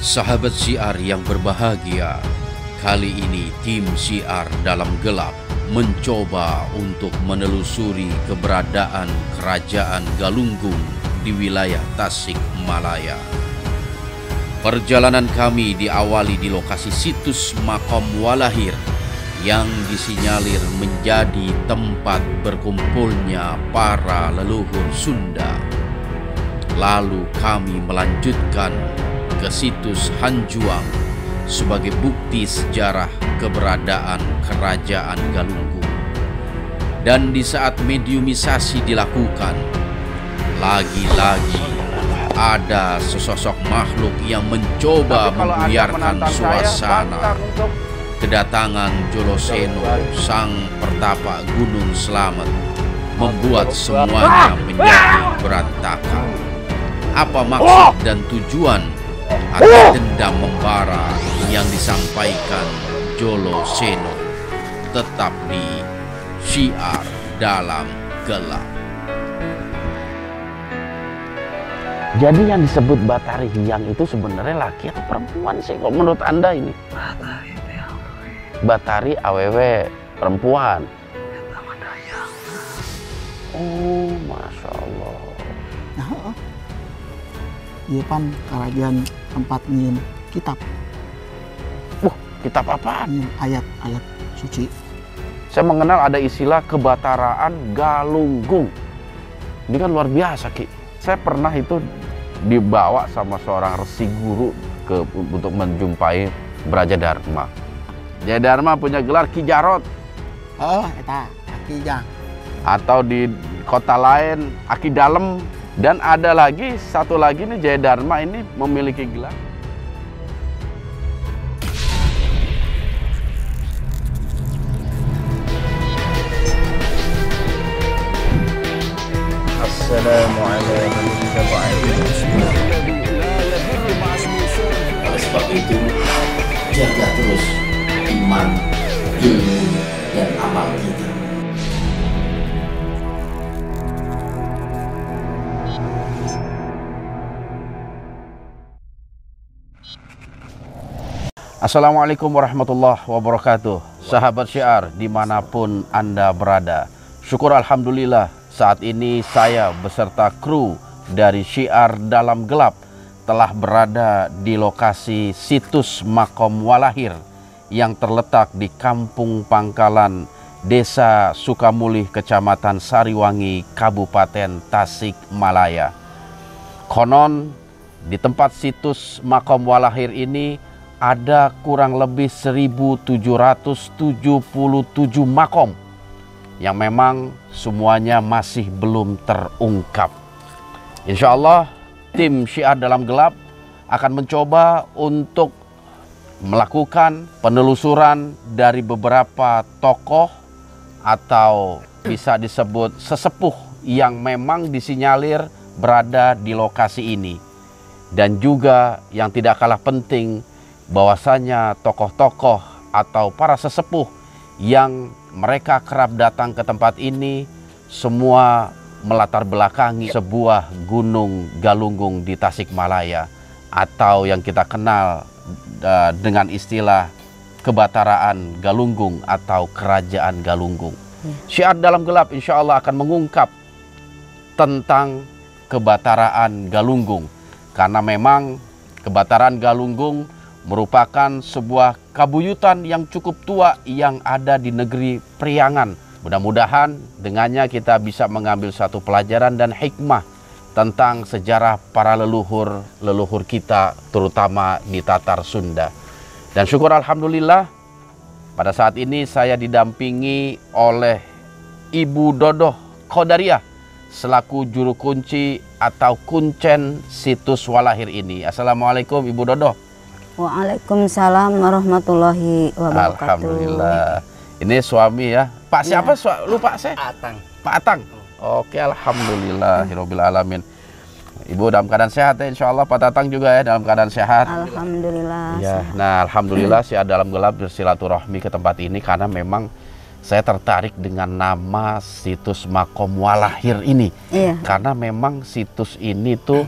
Sahabat syiar yang berbahagia, kali ini tim syiar dalam gelap mencoba untuk menelusuri keberadaan Kerajaan Galunggung di wilayah Tasikmalaya. Perjalanan kami diawali di lokasi situs Makam Walahir yang disinyalir menjadi tempat berkumpulnya para leluhur Sunda. Lalu kami melanjutkan ke situs Hanjuang sebagai bukti sejarah keberadaan Kerajaan Galunggung. Dan di saat mediumisasi dilakukan, lagi-lagi ada sesosok makhluk yang mencoba membuyarkan suasana. Kedatangan Joloseno, sang pertapa Gunung Slamet, membuat semuanya menjadi berantakan. Apa maksud dan tujuan atas dendam membara yang disampaikan Joloseno? Tetap di Syiar Dalam Gelap. Jadi yang disebut Batari Hyang itu sebenarnya laki atau perempuan sih? Kok menurut Anda ini? Batari AWW perempuan. Oh, Masya Allah. Nah, iya pan kerajaan tempat nyium kitab. Kitab apaan? Ayat-ayat suci. Saya mengenal ada istilah kebataraan Galunggung. Ini kan luar biasa, Ki. Saya pernah itu dibawa sama seorang resi guru untuk menjumpai Braja Dharma. Braja Dharma punya gelar Ki Jarot. Oh, eta Ki Jang. Atau di kota lain Aki Dalem. Dan ada lagi, satu lagi nih, Jaya Dharma ini memiliki gelar. Assalamualaikum warahmatullahi. Oleh sebab itu, jaga terus iman, ilmu, dan amal kita. Assalamualaikum warahmatullahi wabarakatuh. Sahabat syiar dimanapun Anda berada, syukur Alhamdulillah saat ini saya beserta kru dari Syiar Dalam Gelap telah berada di lokasi situs Makam Walahir yang terletak di Kampung Pangkalan, Desa Sukamulih, Kecamatan Sariwangi, Kabupaten Tasikmalaya. Konon di tempat situs Makam Walahir ini ada kurang lebih 1777 makom yang memang semuanya masih belum terungkap. Insya Allah tim Syiar Dalam Gelap akan mencoba untuk melakukan penelusuran dari beberapa tokoh atau bisa disebut sesepuh yang memang disinyalir berada di lokasi ini. Dan juga yang tidak kalah penting, bahwasanya tokoh-tokoh atau para sesepuh yang mereka kerap datang ke tempat ini semua melatar belakangi sebuah gunung Galunggung di Tasikmalaya, atau yang kita kenal dengan istilah kebataraan Galunggung atau Kerajaan Galunggung. Syiar Dalam Gelap insya Allah akan mengungkap tentang kebataraan Galunggung, karena memang kebataraan Galunggung merupakan sebuah kabuyutan yang cukup tua yang ada di negeri Priangan. Mudah-mudahan dengannya kita bisa mengambil satu pelajaran dan hikmah tentang sejarah para leluhur kita, terutama di Tatar Sunda. Dan syukur Alhamdulillah, pada saat ini saya didampingi oleh Ibu Dodoh Qodariah selaku juru kunci atau kuncen situs Walahir ini. Assalamualaikum Ibu Dodoh. Waalaikumsalam warahmatullahi wabarakatuh. Alhamdulillah. Ini suami ya. Pak siapa? Lupa saya. Atang. Pak Atang. Oke, alhamdulillahirabbil alamin. Ibu dalam keadaan sehat ya, insya Allah. Pak Tatang juga ya dalam keadaan sehat. Alhamdulillah. Ya, nah alhamdulillah Syiar Dalam Gelap bersilaturahmi ke tempat ini karena memang saya tertarik dengan nama situs Makam Walahir ini. Iya. Karena memang situs ini tuh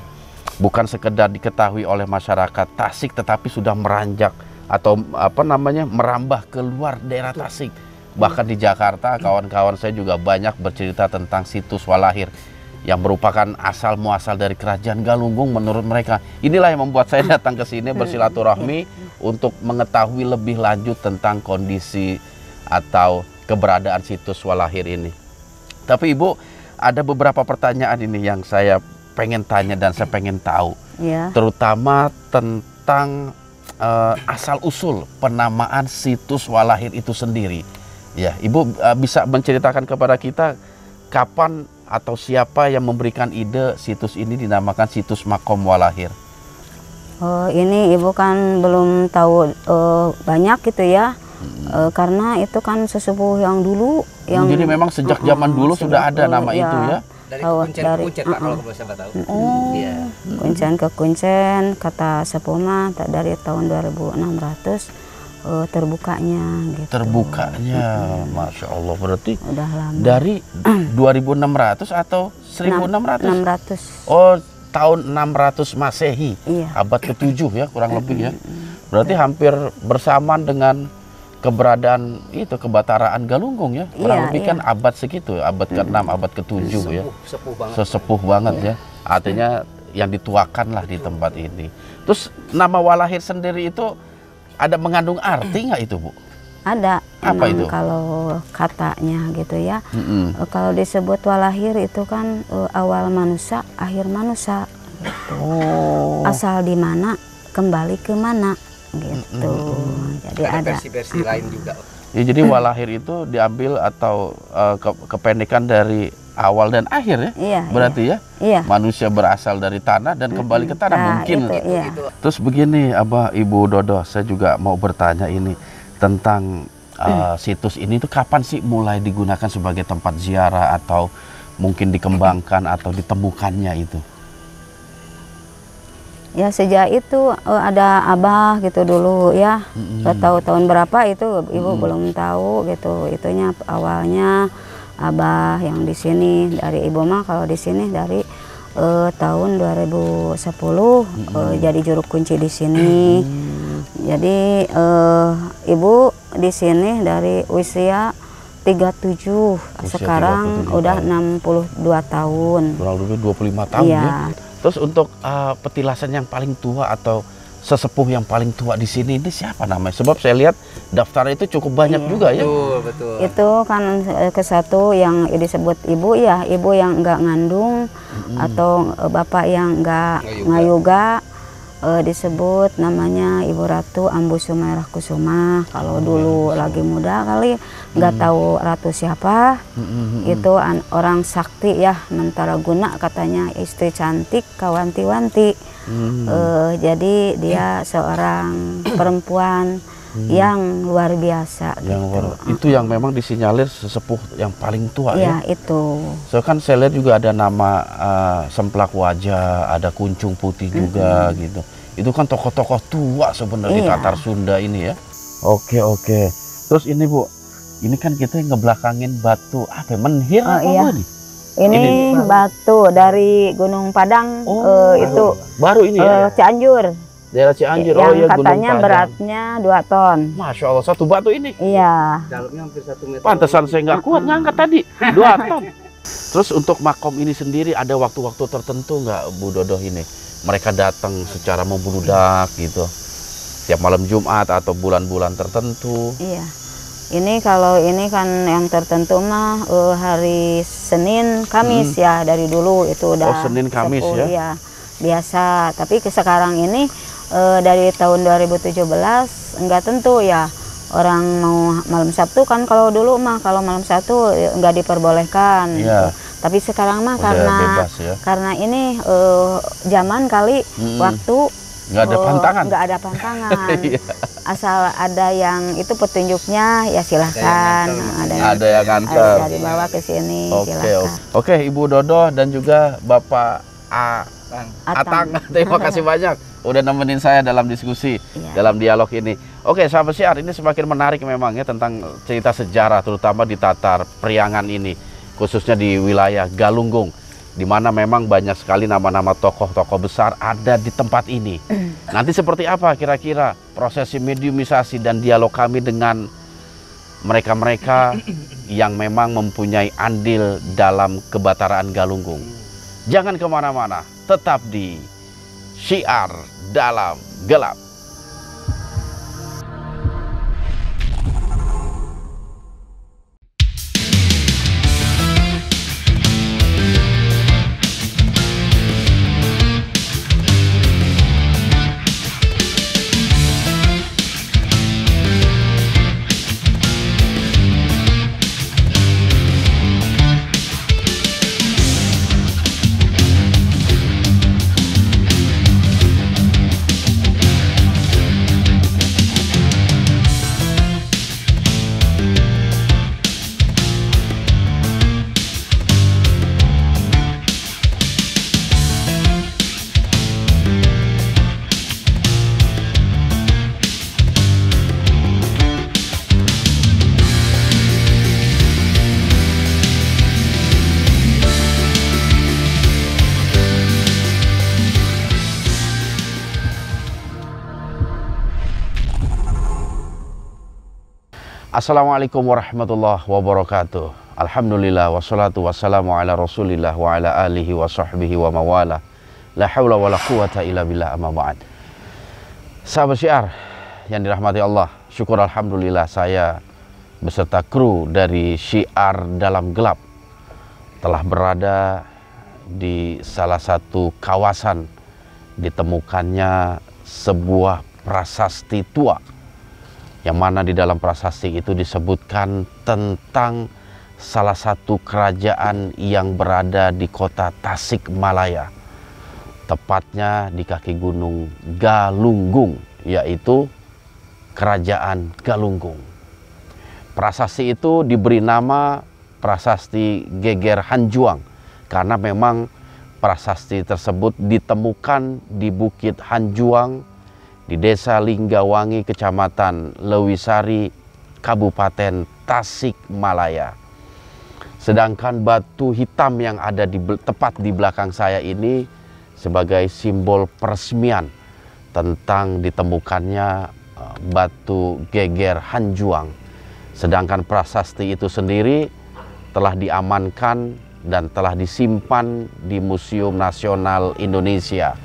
bukan sekedar diketahui oleh masyarakat Tasik, tetapi sudah meranjak atau merambah keluar daerah Tasik. Bahkan di Jakarta, kawan-kawan saya juga banyak bercerita tentang situs Walahir yang merupakan asal muasal dari kerajaan Galunggung menurut mereka. Inilah yang membuat saya datang ke sini bersilaturahmi untuk mengetahui lebih lanjut tentang kondisi atau keberadaan situs Walahir ini. Tapi Ibu, ada beberapa pertanyaan ini yang saya pengen tanya dan saya pengen tahu, terutama tentang asal-usul penamaan situs Walahir itu sendiri. Ya, Ibu bisa menceritakan kepada kita kapan atau siapa yang memberikan ide situs ini dinamakan situs Makom Walahir? Ini Ibu kan belum tahu banyak gitu ya, karena itu kan sesepuh yang dulu. Jadi memang sejak zaman dulu sudah ada nama itu ya? Dari kuncen ke kuncen Pak, kalau saya tahu. Kuncen ke kuncen, kata sepuh mah dari tahun 2600 terbukanya gitu. Terbukanya, Masya Allah, berarti udah lama. Dari 2600 atau 1600? 600. Oh, tahun 600 Masehi, abad ke-7 ya kurang lebih ya. Berarti hampir bersamaan dengan keberadaan itu kebataraan Galunggung ya, kurang lebih kan abad segitu, abad ke-6, abad ke-7 ya. Sesepuh banget ya. Artinya yang dituakan lah di tempat ini. Terus nama Walahir sendiri itu ada mengandung arti nggak itu, Bu? Ada. Apa itu? Kalau katanya gitu ya, kalau disebut Walahir itu kan awal manusia, akhir manusia gitu. Asal di mana, kembali ke mana gitu. Jadi ada versi-versi lain juga. Ya, jadi Walahir itu diambil atau kependekan dari awal dan akhir ya? Berarti ya? Iya. Manusia berasal dari tanah dan kembali ke tanah, mungkin. Itu. Terus begini, Ibu Dodo, saya juga mau bertanya ini tentang situs ini tuh kapan sih mulai digunakan sebagai tempat ziarah atau mungkin dikembangkan atau ditemukannya itu? Ya sejak itu ada Abah gitu dulu ya, nggak tahu tahun berapa itu Ibu belum tahu gitu. Itunya awalnya Abah yang di sini, dari Ibu mah kalau di sini dari tahun 2010 jadi juru kunci di sini. Jadi Ibu di sini dari usia 37, sekarang 37 udah 62 tahun. Kurang lebih 25 tahun ya. Terus untuk petilasan yang paling tua atau sesepuh yang paling tua di sini ini siapa namanya? Sebab saya lihat daftarnya itu cukup banyak juga ya. Betul. Itu kan ke satu yang disebut ibu ya, ibu yang enggak ngandung atau bapak yang enggak ngayuga, disebut namanya Ibu Ratu Ambu Sumairah Kusuma. Kalau dulu lagi muda kali nggak tahu ratu siapa. Itu orang sakti ya, Mentara Guna katanya, istri cantik kawanti-wanti. Jadi dia seorang perempuan yang luar biasa gitu. Itu yang memang disinyalir sesepuh yang paling tua ya. Itu. So kan saya lihat juga ada nama Semplak Wajah, ada Kuncung Putih juga gitu. Itu kan tokoh-tokoh tua sebenarnya di Tatar Sunda ini ya. Oke. Terus ini Bu, ini kan kita ngebelakangin batu apa? Menhir apa nih? Ini batu dari Gunung Padang. Itu baru ini ya? Cianjur. Daerah Cianjur. Yang katanya beratnya 2 ton. Masya Allah, satu batu ini. Iya. Dalamnya hampir 1 meter. Pantesan saya nggak kuat ngangkat tadi 2 ton. Terus untuk makom ini sendiri ada waktu-waktu tertentu nggak, Bu Dodo ini? Mereka datang secara membludak gitu, tiap malam Jumat atau bulan-bulan tertentu. Iya. Ini kalau ini kan yang tertentu mah hari Senin, Kamis ya, dari dulu itu udah. Senin, Kamis ya? Iya, biasa. Tapi sekarang ini dari tahun 2017 enggak tentu ya. Orang mau malam Sabtu kan, kalau dulu mah kalau malam Sabtu nggak diperbolehkan. Iya. Tapi sekarang mah karena ini zaman kali waktu nggak ada pantangan. Nggak ada pantangan. Asal ada yang itu petunjuknya ya silahkan. Ada yang nganter. Ada dibawa ke sini. Silahkan. Oke, Ibu Dodo dan juga Bapak Atang. Terima kasih banyak udah nemenin saya dalam diskusi, dalam dialog ini. Oke, sahabat Syiar, ini semakin menarik memang ya tentang cerita sejarah terutama di Tatar Priangan ini, khususnya di wilayah Galunggung. di mana memang banyak sekali nama-nama tokoh-tokoh besar ada di tempat ini. Nanti seperti apa kira-kira prosesi mediumisasi dan dialog kami dengan mereka-mereka yang memang mempunyai andil dalam kebataraan Galunggung. Jangan kemana-mana, tetap di Syiar Dalam Gelap. Assalamualaikum warahmatullahi wabarakatuh. Alhamdulillah wassalatu wassalamu ala rasulillah wa ala alihi wa sahbihi wa mawala. La hawla wa la quwata illa billah amma ba'd. Sahabat Syiar yang dirahmati Allah, syukur alhamdulillah saya beserta kru dari Syiar Dalam Gelap telah berada di salah satu kawasan ditemukannya sebuah prasasti tua, yang mana di dalam prasasti itu disebutkan tentang salah satu kerajaan yang berada di kota Tasikmalaya, tepatnya di kaki gunung Galunggung, yaitu Kerajaan Galunggung. Prasasti itu diberi nama Prasasti Geger Hanjuang karena memang prasasti tersebut ditemukan di Bukit Hanjuang di Desa Linggawangi, Kecamatan Lewisari, Kabupaten Tasikmalaya. Sedangkan batu hitam yang ada tepat di belakang saya ini sebagai simbol peresmian tentang ditemukannya batu Geger Hanjuang. Sedangkan prasasti itu sendiri telah diamankan dan telah disimpan di Museum Nasional Indonesia.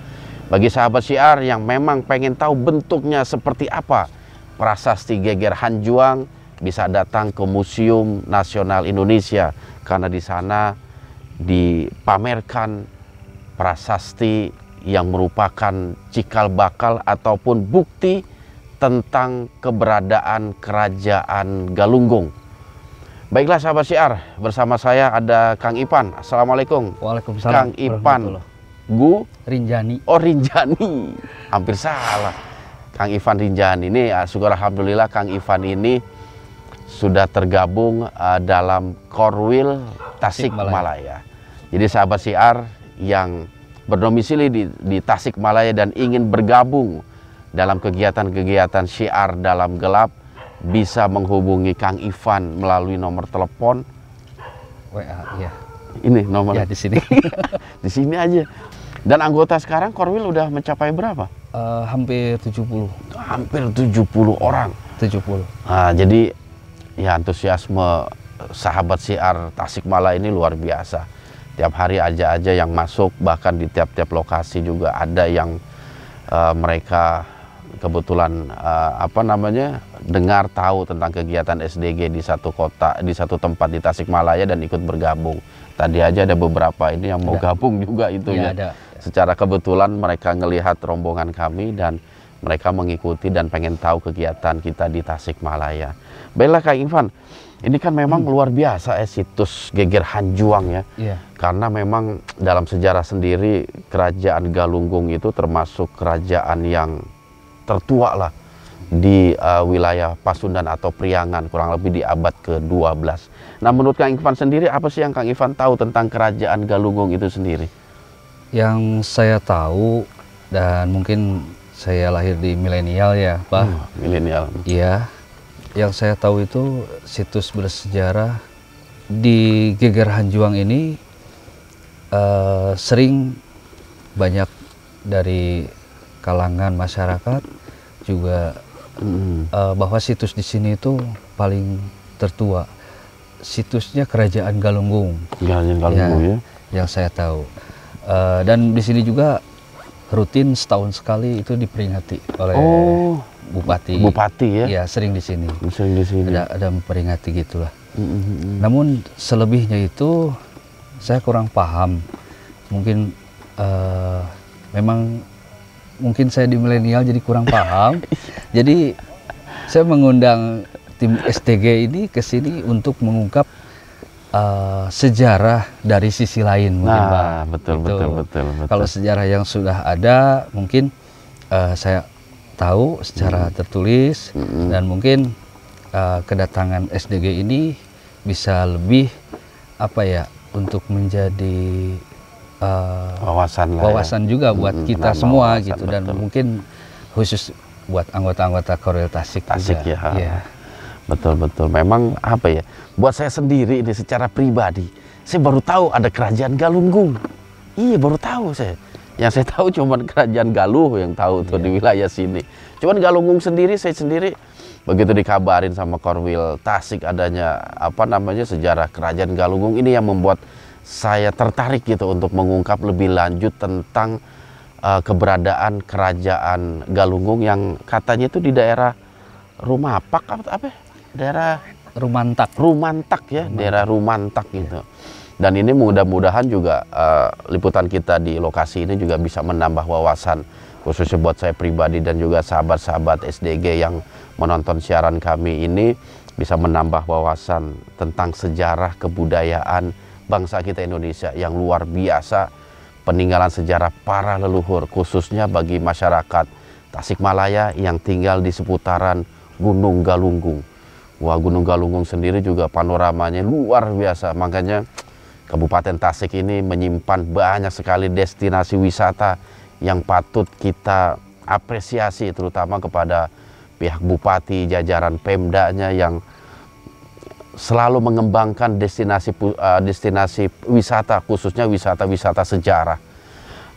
Bagi sahabat Syiar yang memang pengen tahu bentuknya seperti apa prasasti Geger Hanjuang, bisa datang ke Museum Nasional Indonesia karena di sana dipamerkan prasasti yang merupakan cikal bakal ataupun bukti tentang keberadaan Kerajaan Galunggung. Baiklah sahabat Syiar, bersama saya ada Kang Ipan. Assalamualaikum. Waalaikumsalam. Kang Ipan Rinjani. Oh, Rinjani, hampir salah. Kang Ivan Rinjani ini, syukur alhamdulillah Kang Ivan ini sudah tergabung dalam Korwil Tasikmalaya. Jadi sahabat Syiar yang berdomisili di Tasikmalaya dan ingin bergabung dalam kegiatan-kegiatan Syiar Dalam Gelap bisa menghubungi Kang Ivan melalui nomor telepon WA, ya. ini nomornya Ya, di sini. di sini aja. Dan anggota sekarang Korwil udah mencapai berapa? Hampir 70. Hampir 70 orang. 70. Nah, jadi ya antusiasme sahabat Syiar Tasikmalaya ini luar biasa. Tiap hari aja yang masuk, bahkan di tiap-tiap lokasi juga ada yang mereka kebetulan dengar tahu tentang kegiatan SDG di satu kota, di satu tempat di Tasikmalaya dan ikut bergabung. Tadi aja ada beberapa ini yang mau gabung juga itu ya. Ada. Secara kebetulan mereka ngelihat rombongan kami dan mereka mengikuti dan pengen tahu kegiatan kita di Tasikmalaya. Baiklah Kang Ivan, ini kan memang luar biasa situs Geger Hanjuang ya. Iya. Karena memang dalam sejarah sendiri Kerajaan Galunggung itu termasuk kerajaan yang tertua lah di wilayah Pasundan atau Priangan, kurang lebih di abad ke-12. Nah, menurut Kang Ivan sendiri, apa sih yang Kang Ivan tahu tentang Kerajaan Galunggung itu sendiri? Yang saya tahu, dan mungkin saya lahir di milenial ya, Pak. Milenial. Iya. Yang saya tahu itu situs bersejarah di Geger Hanjuang ini sering banyak dari kalangan masyarakat juga bahwa situs di sini itu paling tertua. Situsnya Kerajaan Galunggung. Kerajaan Galunggung ya. Yang saya tahu. Dan di sini juga rutin setahun sekali itu diperingati oleh bupati. Bupati ya? Ya, sering di sini. Sering di sini. Ada memperingati gitulah. Namun selebihnya itu saya kurang paham. Mungkin memang mungkin saya di milenial jadi kurang paham. Jadi saya mengundang tim STG ini ke sini untuk mengungkap sejarah dari sisi lain mungkin, Pak. Betul. Kalau sejarah yang sudah ada mungkin saya tahu secara tertulis dan mungkin kedatangan SDG ini bisa lebih untuk menjadi wawasan juga buat kita semua gitu, dan mungkin khusus buat anggota-anggota Korwil Tasik ya. Yeah. Betul. Memang buat saya sendiri ini secara pribadi, saya baru tahu ada Kerajaan Galunggung. Iya, baru tahu saya. Yang saya tahu cuman Kerajaan Galuh yang tahu tuh di wilayah sini. Cuman Galunggung sendiri, saya sendiri begitu dikabarin sama Korwil Tasik adanya sejarah Kerajaan Galunggung, ini yang membuat saya tertarik gitu untuk mengungkap lebih lanjut tentang keberadaan Kerajaan Galunggung yang katanya itu di daerah Rumapak daerah Rumantak ya, daerah Rumantak gitu. Dan ini mudah-mudahan juga liputan kita di lokasi ini juga bisa menambah wawasan, khususnya buat saya pribadi dan juga sahabat-sahabat SDG yang menonton siaran kami ini, bisa menambah wawasan tentang sejarah kebudayaan bangsa kita Indonesia yang luar biasa, peninggalan sejarah para leluhur, khususnya bagi masyarakat Tasikmalaya yang tinggal di seputaran Gunung Galunggung. Wah, Gunung Galunggung sendiri juga panoramanya luar biasa, makanya Kabupaten Tasik ini menyimpan banyak sekali destinasi wisata yang patut kita apresiasi, terutama kepada pihak Bupati, jajaran Pemdanya yang selalu mengembangkan destinasi wisata, khususnya wisata-wisata sejarah.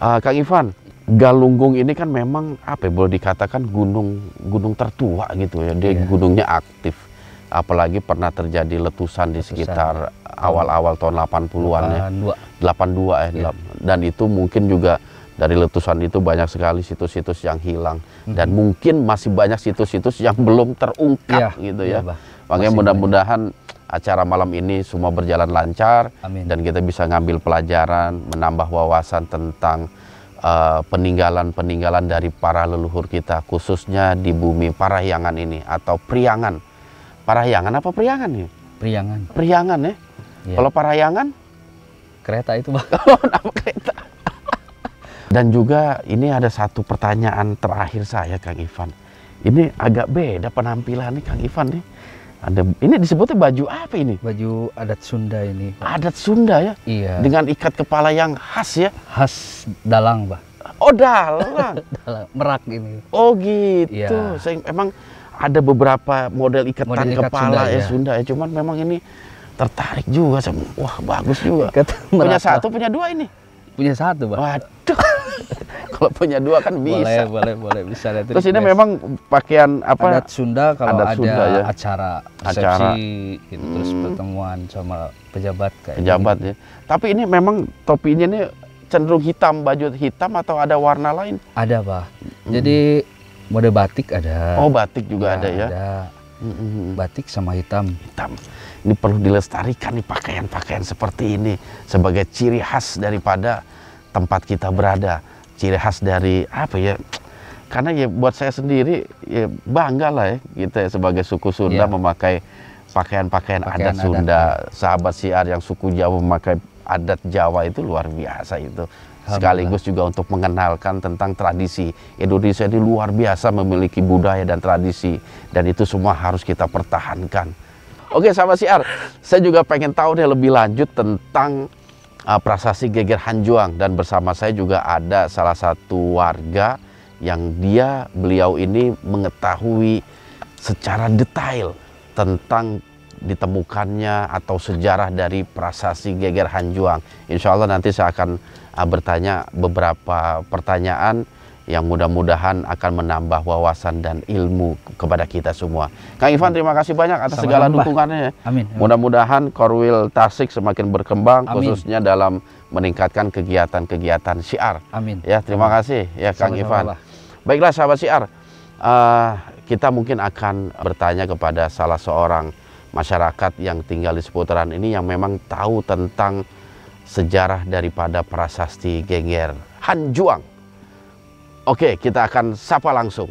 Kang Ivan, Galunggung ini kan memang boleh dikatakan gunung tertua gitu ya, dia gunungnya aktif. Apalagi pernah terjadi letusan di sekitar awal-awal tahun 80-an ya. 82 ya. Dan itu mungkin juga dari letusan itu banyak sekali situs-situs yang hilang. Dan mungkin masih banyak situs-situs yang belum terungkap gitu ya. Makanya mudah-mudahan acara malam ini semua berjalan lancar. Amin. Dan kita bisa ngambil pelajaran, menambah wawasan tentang peninggalan-peninggalan dari para leluhur kita, khususnya di bumi Parahyangan ini atau Priangan. Parahyangan apa Priangan nih? Priangan ya. Kalau Parahyangan? Kereta itu, Bang. Oh, nama kereta. Dan juga ini ada satu pertanyaan terakhir saya, Kang Ivan. Ini agak beda penampilan nih, Kang Ivan nih. Ini disebutnya baju apa ini? Baju adat Sunda ini. Adat Sunda ya? Iya. Dengan ikat kepala yang khas ya? Khas Dalang, Bang. Oh, Dalang. Merak ini. Oh gitu. Iya. Saya emang ada beberapa model ikatan kepala Sunda, Sunda ya. Cuman memang ini tertarik juga sama. Wah, bagus juga. Punya satu, punya dua ini? Punya satu, Bang. Waduh. Kalau punya dua kan bisa. Boleh bisa. Terus ini memang pakaian apa? Adat Sunda kalau adat ada Sunda, ya? acara resepsi gitu, terus pertemuan sama pejabat kayak pejabat ya. Tapi ini memang topinya ini cenderung hitam, baju hitam atau ada warna lain? Ada, Pak. Jadi mode batik ada. Oh, batik juga ada ya? Ada. Batik sama hitam. Ini perlu dilestarikan nih pakaian-pakaian seperti ini sebagai ciri khas daripada tempat kita berada. Ciri khas dari apa ya? Karena ya buat saya sendiri ya bangga lah ya kita sebagai suku Sunda memakai pakaian-pakaian adat Sunda. Sahabat siar yang suku Jawa memakai adat Jawa itu luar biasa itu. Sekaligus juga untuk mengenalkan tentang tradisi. Indonesia ini luar biasa memiliki budaya dan tradisi, dan itu semua harus kita pertahankan. Oke, sahabat siar, saya juga pengen tahu deh lebih lanjut tentang prasasti Geger Hanjuang, dan bersama saya juga ada salah satu warga yang beliau ini mengetahui secara detail tentang ditemukannya atau sejarah dari prasasti Geger Hanjuang. Insya Allah nanti saya akan bertanya beberapa pertanyaan yang mudah-mudahan akan menambah wawasan dan ilmu kepada kita semua. Kang Ivan, terima kasih banyak atas segala dukungannya. Amin. Mudah-mudahan Korwil Tasik semakin berkembang, Amin. khususnya dalam meningkatkan kegiatan-kegiatan syiar. Amin. Ya, terima kasih ya Kang Ivan. Baiklah sahabat syiar, kita mungkin akan bertanya kepada salah seorang masyarakat yang tinggal di seputaran ini yang memang tahu tentang sejarah daripada prasasti Geger Hanjuang. Oke, kita akan sapa langsung.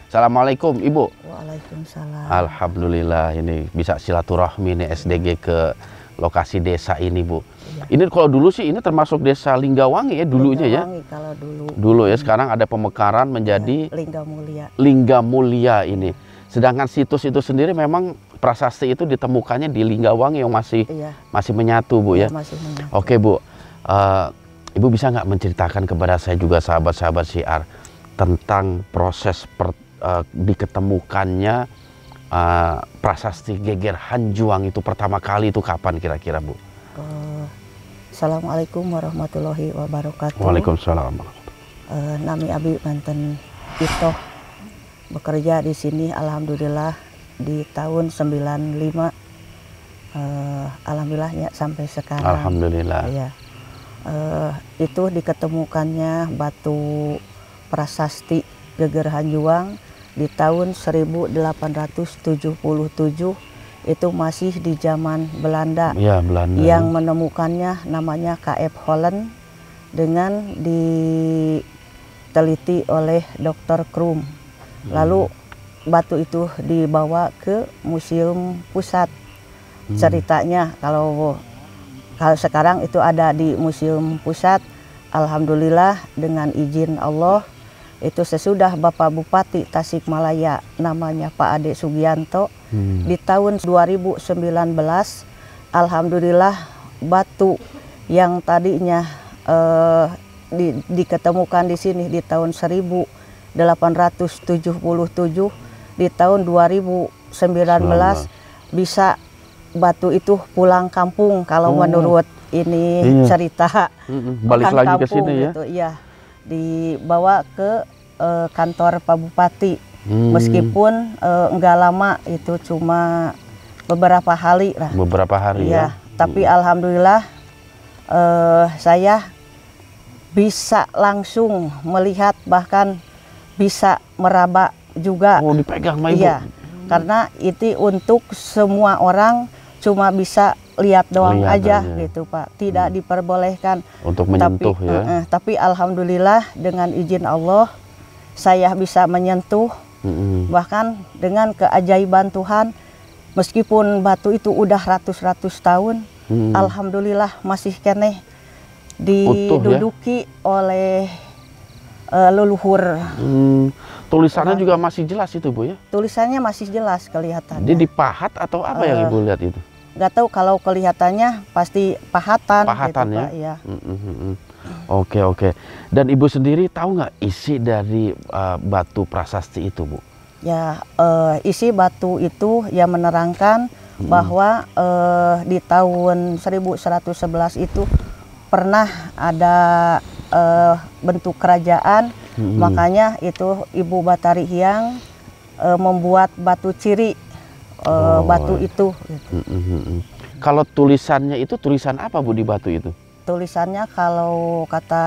Assalamualaikum Ibu. Waalaikumsalam. Alhamdulillah ini bisa silaturahmi nih SDG ke lokasi desa ini Bu. Iya. Ini kalau dulu sih ini termasuk desa Linggawangi ya dulunya ya. Linggawangi kalau dulu. Dulu ya, sekarang ada pemekaran menjadi Lingga Mulia. Lingga Mulia ini. Sedangkan situs itu sendiri memang prasasti itu ditemukannya di Linggawangi yang masih menyatu Bu ya. Masih menyatu. Oke Bu. Ibu bisa nggak menceritakan kepada saya juga sahabat-sahabat syiar tentang proses diketemukannya prasasti Geger Hanjuang itu pertama kali itu kapan kira-kira Bu? Assalamualaikum warahmatullahi wabarakatuh. Waalaikumsalam. Nami Abi manten Itoh bekerja di sini alhamdulillah di tahun 95. Alhamdulillahnya sampai sekarang. Alhamdulillah. Ya. Itu diketemukannya batu prasasti Geger Hanjuang di tahun 1877. Itu masih di zaman Belanda. Ya, Belanda. Yang menemukannya namanya KF Holland dengan diteliti oleh Dr. Krum. Lalu batu itu dibawa ke Museum Pusat. Ceritanya kalau sekarang itu ada di Museum Pusat. Alhamdulillah dengan izin Allah itu sesudah Bapak Bupati Tasikmalaya namanya Pak Ade Sugianto di tahun 2019 alhamdulillah batu yang tadinya diketemukan di sini di tahun 1877 di tahun 2019 bisa batu itu pulang kampung kalau menurut ini cerita balik lagi ke sini ya. Gitu, iya. Dibawa ke kantor Pak Bupati meskipun enggak lama itu cuma beberapa hari lah. Beberapa hari ya. Tapi alhamdulillah saya bisa langsung melihat bahkan bisa meraba juga. Oh, dipegang Ibu. Iya. Karena itu untuk semua orang cuma bisa lihat doang aja gitu Pak, tidak diperbolehkan untuk menyentuh tapi alhamdulillah dengan izin Allah saya bisa menyentuh, bahkan dengan keajaiban Tuhan meskipun batu itu udah ratus-ratus tahun, alhamdulillah masih keneh diduduki oleh leluhur. Tulisannya juga masih jelas itu Bu ya? Tulisannya masih jelas kelihatan. Dia dipahat atau apa yang Ibu lihat itu? Nggak tahu, kalau kelihatannya pasti pahatan gitu, ya? Pak, ya. Oke. Dan Ibu sendiri tahu nggak isi dari batu prasasti itu Bu? Ya, isi batu itu yang menerangkan bahwa di tahun 1111 itu pernah ada bentuk kerajaan, makanya itu Ibu Batari Hyang membuat batu ciri batu itu. Gitu. Kalau tulisannya itu tulisan apa Bu di batu itu? Tulisannya kalau kata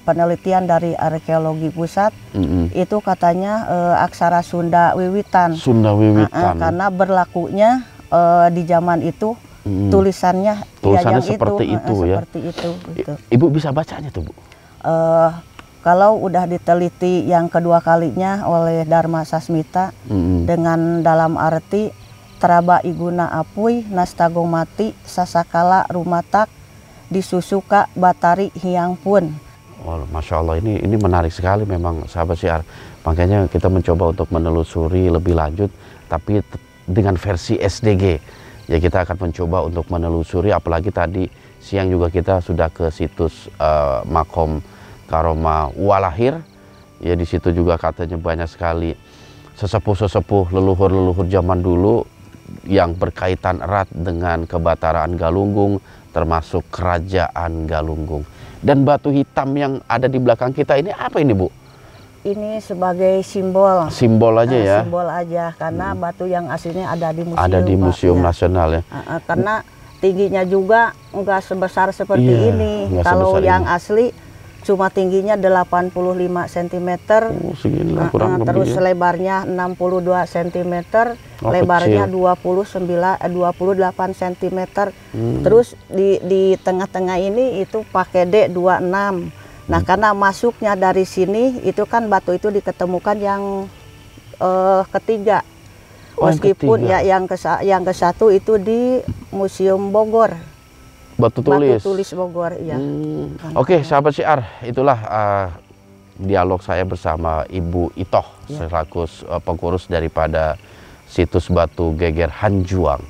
penelitian dari Arkeologi Pusat itu katanya aksara Sunda Wiwitan. Sunda Wiwitan. Karena berlakunya di zaman itu tulisannya seperti itu ya. Seperti itu. Gitu. Ibu bisa bacanya tuh Bu? Kalau udah diteliti yang kedua kalinya oleh Dharma Sasmita dengan dalam arti Teraba iguna apui nastagong mati sasakala rumatak disusuka batari hiang pun. Oh, Masya Allah, ini menarik sekali memang sahabat syiar. Makanya kita mencoba untuk menelusuri lebih lanjut, tapi dengan versi SDG. Ya kita akan mencoba untuk menelusuri, apalagi tadi siang juga kita sudah ke situs Makom Karoma Walahir. Ya di situ juga katanya banyak sekali sesepuh-sesepuh leluhur-leluhur zaman dulu yang berkaitan erat dengan Kebataraan Galunggung, termasuk Kerajaan Galunggung. Dan batu hitam yang ada di belakang kita ini apa ini, Bu? Ini sebagai simbol. Simbol aja ya? Simbol aja, karena batu yang aslinya ada di museum. Ada di Pak, Museum ya. Nasional ya? Karena tingginya juga nggak sebesar seperti Iya, ini. nggak Kalau sebesar yang ini. asli cuma tingginya 85 cm. Oh, segini lah kurang Terus lebih ya. lebarnya 62 cm, Oh, lebarnya kecil. 28 cm. Terus di tengah-tengah ini itu pakai D26. Nah, karena masuknya dari sini itu kan batu itu diketemukan yang ketiga. Oh, yang Meskipun ketiga. ya yang ke satu itu di Museum Bogor. Batu tulis. Batu tulis Bogor, iya. Oke, sahabat syiar, itulah dialog saya bersama Ibu Itoh selaku pengurus daripada situs Batu Geger Hanjuang.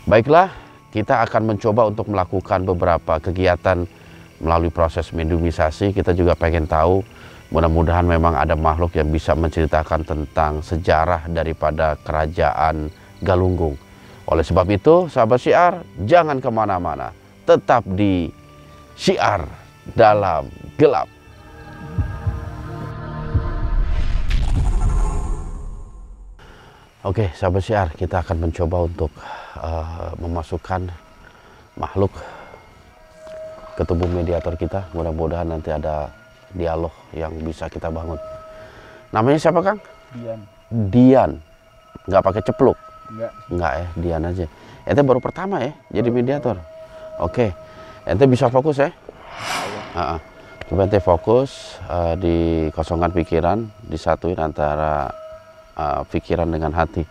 Baiklah, kita akan mencoba untuk melakukan beberapa kegiatan melalui proses mediumisasi. Kita juga pengen tahu, mudah-mudahan memang ada makhluk yang bisa menceritakan tentang sejarah daripada Kerajaan Galunggung. Oleh sebab itu, sahabat syiar, jangan kemana-mana. Tetap di Syiar Dalam Gelap. Oke, sahabat syiar, kita akan mencoba untuk memasukkan makhluk ke tubuh mediator kita. Mudah-mudahan nanti ada dialog yang bisa kita bangun. Namanya siapa, Kang? Dian. Dian. Nggak pakai cepluk? Enggak. Ya, Dian aja. Ente baru pertama ya jadi mediator. Oke, ente bisa fokus ya. Coba ente fokus, dikosongkan pikiran, disatuin antara pikiran dengan hati.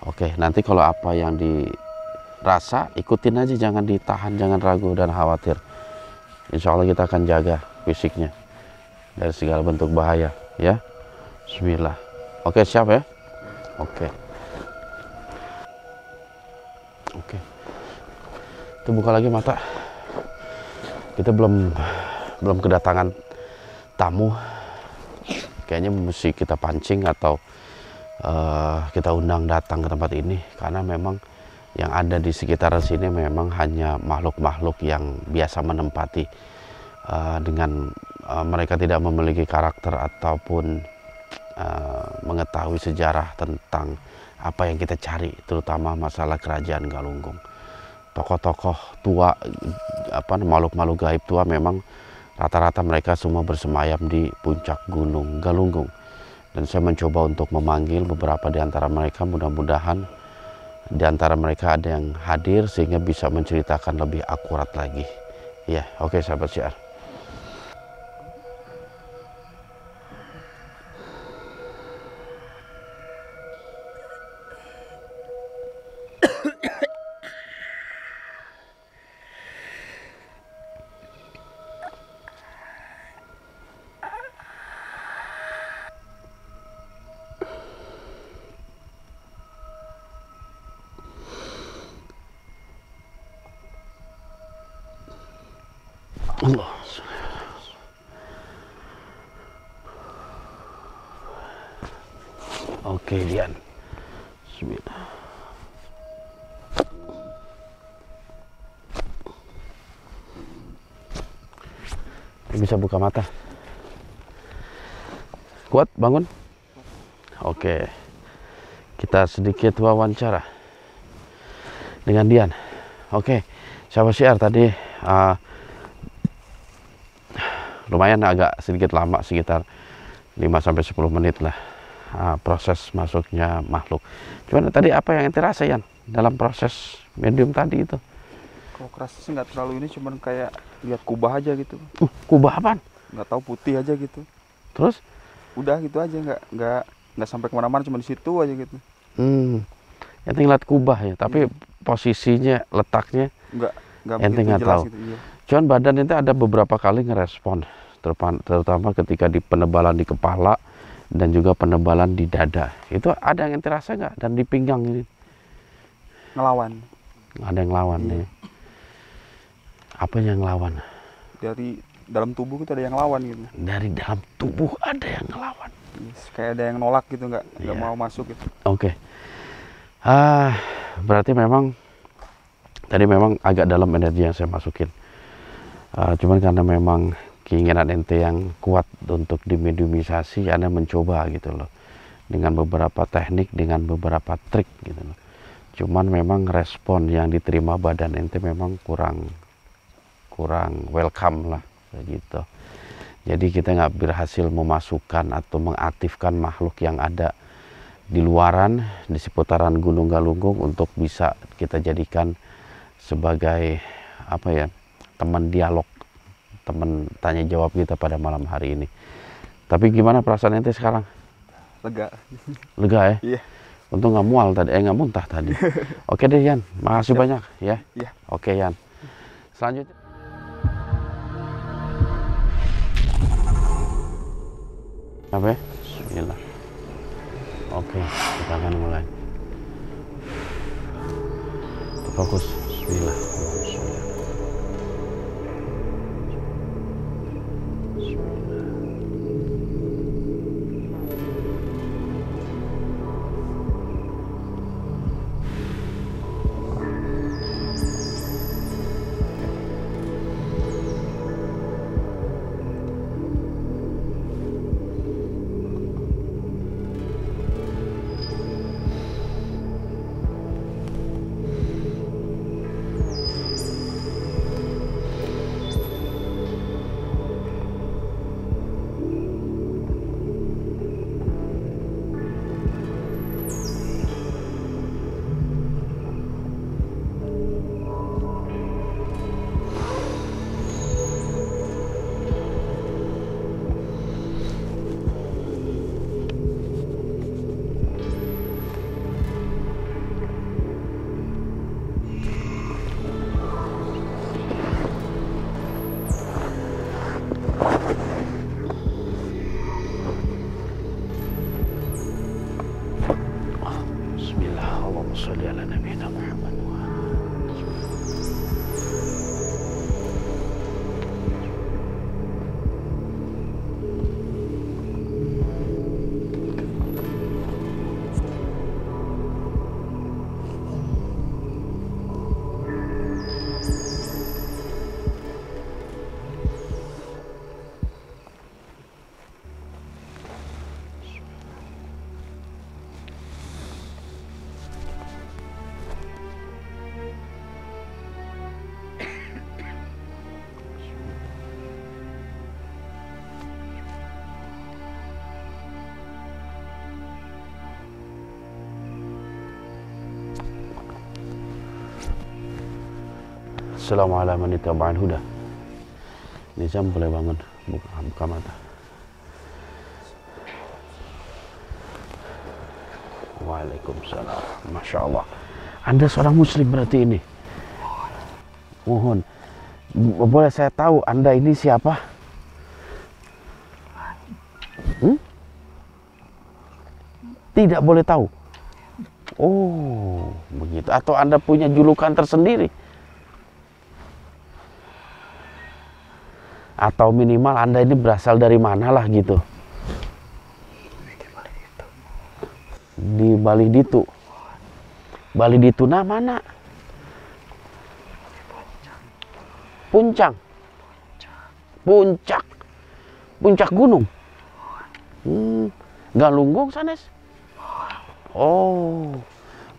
Oke, nanti kalau apa yang dirasa ikutin aja, jangan ditahan, jangan ragu dan khawatir. Insya Allah kita akan jaga fisiknya dari segala bentuk bahaya ya. Bismillah. Oke, siap ya. Oke. Itu buka lagi mata. Kita belum kedatangan tamu. Kayaknya mesti kita pancing atau kita undang datang ke tempat ini, karena memang yang ada di sekitaran sini memang hanya makhluk-makhluk yang biasa menempati, dengan mereka tidak memiliki karakter ataupun mengetahui sejarah tentang apa yang kita cari, terutama masalah Kerajaan Galunggung. Tokoh-tokoh tua, makhluk-makhluk gaib tua, memang rata-rata mereka semua bersemayam di puncak Gunung Galunggung. Dan saya mencoba untuk memanggil beberapa di antara mereka, mudah-mudahan di antara mereka ada yang hadir sehingga bisa menceritakan lebih akurat lagi. Ya, oke sahabat syiar. Allah. Oke, Dian. Bismillah. Bisa buka mata. Kuat, bangun. Oke. Kita sedikit wawancara dengan Dian. Oke. Sahabat syiar, tadi lumayan agak sedikit lama, sekitar 5-10 menit lah proses masuknya makhluk. Cuman tadi apa yang ente rasa, Yan, dalam proses medium tadi itu? Kalau kerasa sih nggak terlalu ini, cuman kayak lihat kubah aja gitu. Kubah apaan? Nggak tahu, putih aja gitu. Terus? Udah gitu aja, nggak sampai kemana-mana, cuma di situ aja gitu. Ente ngeliat kubah ya, tapi posisinya, letaknya Nggak ente begitu nggak jelas tahu. gitu, iya. Cuman badan ente ada beberapa kali ngerespon, terutama ketika di penebalan di kepala dan juga penebalan di dada. Itu ada yang ente rasa nggak? Dan di pinggang ini? Ngelawan. Ada yang lawan nih. Apa yang lawan? Dari dalam tubuh itu ada yang lawan gitu. Dari dalam tubuh ada yang ngelawan. Yes, kayak ada yang nolak gitu, nggak Iya. mau masuk gitu. Oke. berarti memang tadi memang agak dalam energi yang saya masukin. Cuman karena memang keinginan ente yang kuat untuk dimediumisasi, Anda mencoba gitu loh, dengan beberapa teknik, dengan beberapa trik gitu loh. Cuman memang respon yang diterima badan ente memang kurang welcome lah gitu. Jadi kita nggak berhasil memasukkan atau mengaktifkan makhluk yang ada di luaran, di seputaran Gunung Galunggung untuk bisa kita jadikan sebagai apa ya, teman dialog, teman tanya jawab kita pada malam hari ini. Tapi gimana perasaan ente sekarang? Lega. Lega ya? Iya. Untung nggak mual tadi, nggak muntah tadi. Oke deh Yan, makasih banyak ya. Iya. Oke Yan. Selanjutnya. Apa ya? Bismillah. Oke, kita akan mulai. Fokus. Bismillah. sholli ala nabiyina Muhammad. Assalamualaikum warahmatullahi wabarakatuh. Nizam boleh bangun, buka mata. Waalaikumsalam. Masya Allah. Anda seorang muslim berarti ini. Mohon, boleh saya tahu Anda ini siapa? Tidak boleh tahu. Oh, begitu. Atau Anda punya julukan tersendiri? Atau minimal Anda ini berasal dari mana lah gitu. Di Bali Ditu. Bali Ditu nah mana? Puncak. Puncak. Puncak gunung. Galunggung sanes. Oh.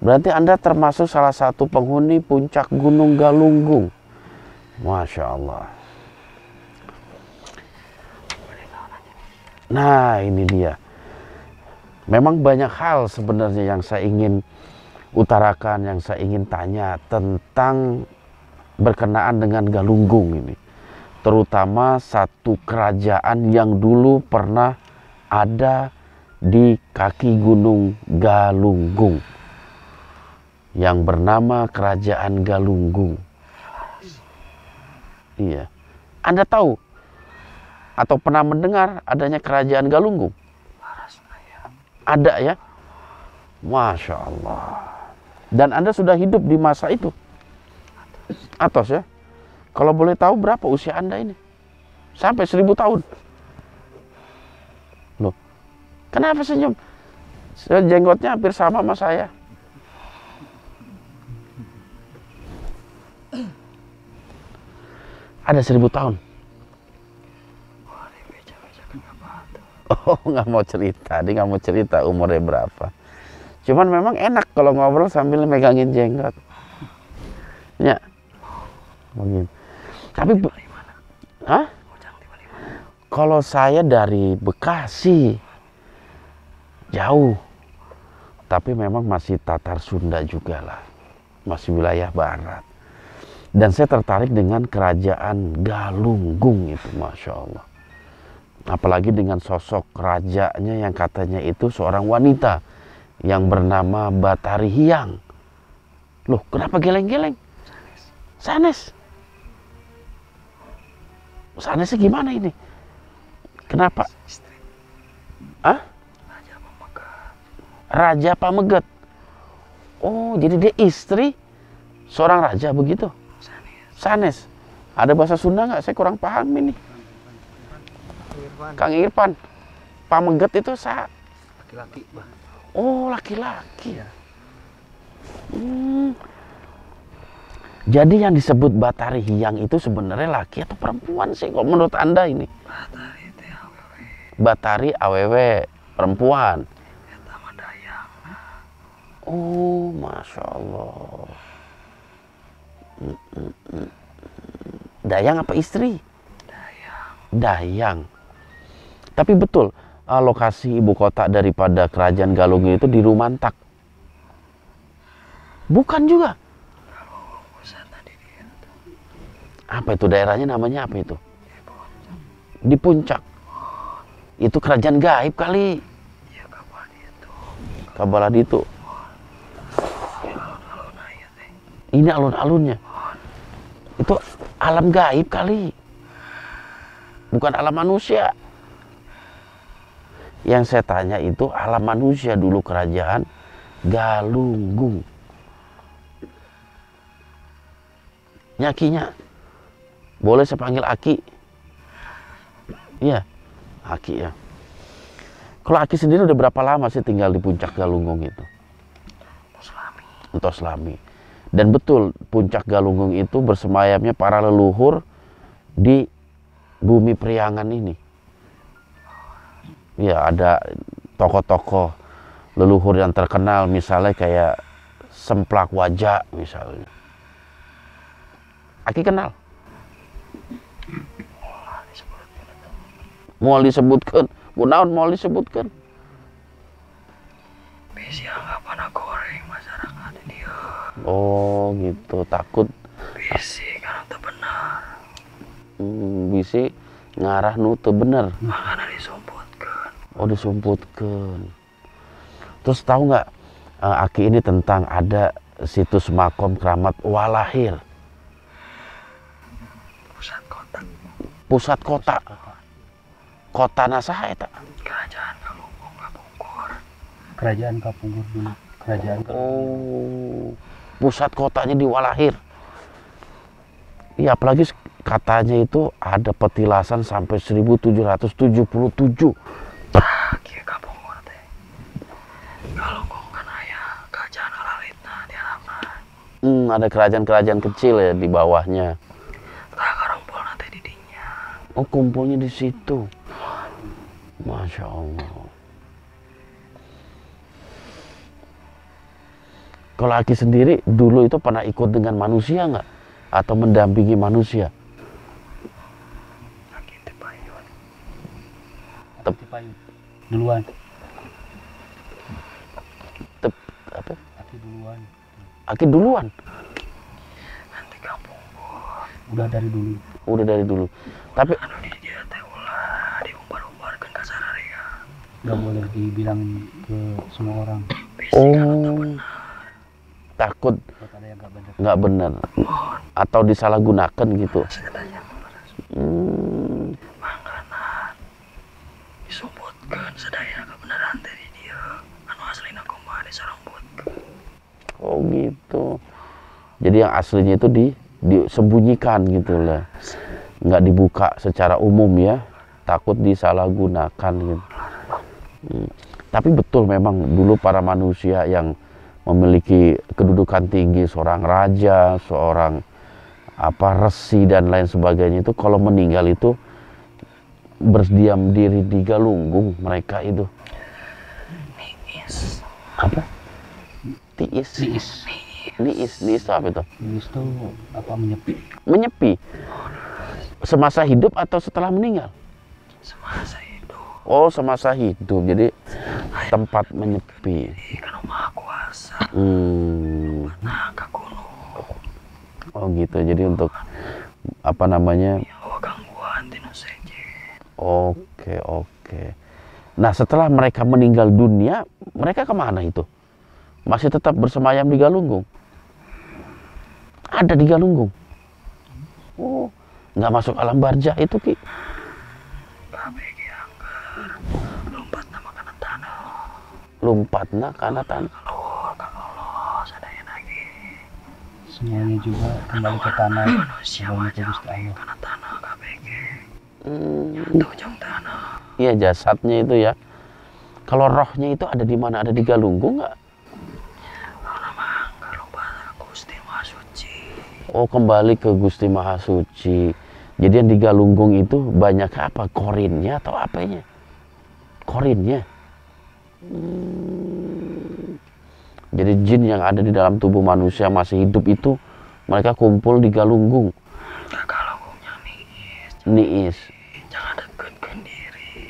Berarti Anda termasuk salah satu penghuni puncak Gunung Galunggung. Masya Allah. Nah, ini dia. Memang banyak hal sebenarnya yang saya ingin utarakan, yang saya ingin tanya tentang berkenaan dengan Galunggung ini. Terutama satu kerajaan yang dulu pernah ada di kaki Gunung Galunggung, yang bernama Kerajaan Galunggung. Iya. Anda tahu atau pernah mendengar adanya Kerajaan Galunggung? Ada ya? Masya Allah. Dan Anda sudah hidup di masa itu? Atos ya? Kalau boleh tahu berapa usia Anda ini? Sampai 1000 tahun? Loh, kenapa senyum? Jenggotnya hampir sama saya. Ada 1000 tahun. Oh, nggak mau cerita. Dia nggak mau cerita umurnya berapa. Cuman memang enak kalau ngobrol sambil megangin jenggot. Ya. Begini. Tapi hah? Kalau saya dari Bekasi jauh. Tapi memang masih Tatar Sunda juga lah. Masih wilayah barat. Dan saya tertarik dengan kerajaan Galunggung itu, Masya Allah. Apalagi dengan sosok rajanya yang katanya itu seorang wanita yang bernama Batari Hyang. Loh, kenapa geleng-geleng? Sanes. Sanesnya gimana ini? Kenapa? Hah? Raja Pamegat. Oh, jadi dia istri seorang raja begitu? Sanes. Ada bahasa Sunda nggak? Saya kurang paham ini. Kang Irfan, Pamegat itu Laki-laki, Bang. oh laki-laki. Jadi yang disebut Batari Hyang itu sebenarnya laki atau perempuan sih? Kok menurut Anda ini? Batari awewe perempuan. Oh, Masya Allah. Dayang apa istri? Dayang. Tapi betul, lokasi ibu kota daripada kerajaan Galunggung itu di Rumantak. Bukan juga. Apa itu daerahnya, namanya apa itu? Di Puncak. Itu kerajaan gaib kali. Kabalah itu. Ini alun-alunnya. Itu alam gaib kali. Bukan alam manusia. Yang saya tanya itu alam manusia dulu kerajaan Galunggung. Nyakinya. Boleh saya panggil Aki? Iya, Aki ya. Kalau Aki sendiri udah berapa lama sih tinggal di Puncak Galunggung itu? Entoslami. Dan betul, Puncak Galunggung itu bersemayamnya para leluhur di bumi Priangan ini. Ya, ada tokoh-tokoh leluhur yang terkenal, misalnya kayak Semplak Wajah misalnya. Aki kenal? Mau disebutkan? Kunaon mau disebutkan? Bisi anggapan goreng masyarakat dia. Oh gitu, takut. Bisi karena itu benar. Bisi ngarah nu teu bener. Makanya disumputkan. Oh disumputkan. Terus tahu nggak Aki ini tentang ada situs makom keramat Walahir. Pusat kota. Pusat kota. Kota nasaha eta? Kerajaan Galunggung Kapungkur. Kerajaan Kapungkur dulu. Kerajaan Oh, pusat kotanya di Walahir. Iya, apalagi katanya itu ada petilasan sampai 1777. Tah, kieu Kapungkur teh. Galunggung kan aya kerajaan Halalitna di harapan. Ada kerajaan-kerajaan kecil ya di bawahnya. Tah karumpulna teh di dinya. Oh, kumpulnya di situ. Masya Allah. Kalau Aki sendiri dulu itu pernah ikut dengan manusia nggak? Atau mendampingi manusia? Aki teh payun. Payun. Duluan. Apa? Aki duluan. Aki duluan? Nanti Kapungkur. Udah dari dulu. Udah dari dulu. Tapi Anu di dia teh ulah diumbar-umbarkeun ka sararea. Nggak boleh dibilang ke semua orang. takut Takut ada yang nggak benar. nggak benar atau disalahgunakan gitu. Mangkana disumputkeun sadaya kebenaran dari dia. Anu aslina kumaha disarambutkeun. Oh gitu. Jadi yang aslinya itu disembunyikan gitu lah. Nggak dibuka secara umum ya. Takut disalahgunakan gitu. Tapi betul memang dulu para manusia yang memiliki kedudukan tinggi, seorang raja, seorang apa resi dan lain sebagainya itu kalau meninggal itu berdiam diri di Galunggung mereka itu. Niis. Apa? Tiis. Niis itu apa itu? Niis itu apa, menyepi? Menyepi. Semasa hidup atau setelah meninggal? Semasa hidup. Oh, semasa hidup. Jadi tempat menyepi. Kan Maha Kuasa. Nah, ke gunung. Oh gitu. Jadi untuk apa namanya? Oh, gangguan tino seje. Oke. Nah, setelah mereka meninggal dunia, mereka kemana itu? Masih tetap bersemayam di Galunggung? Ada di Galunggung? Oh, nggak masuk alam barzah itu, Ki? KBG angker. Lompat nama kana tanah. Lompatna karena tanah. Keluar ka Allah, sadaya lagi. Semuanya juga kembali ke tanah. Manusia Kembali ke wajah Gusti Allah. kana tanah KBG. Hmm, Tujung tanah. iya jasadnya itu ya. Kalau rohnya itu ada di mana? Ada di Galunggung nggak? Orang mangga lompat ke Gusti Maha Suci. Oh, kembali ke Gusti Maha Suci. Jadi yang di Galunggung itu banyak apa? Korinnya atau apanya? Korinnya. Jadi jin yang ada di dalam tubuh manusia masih hidup itu mereka kumpul di Galunggung. Galunggungnya niis. Niis. Jangan deketkan diri.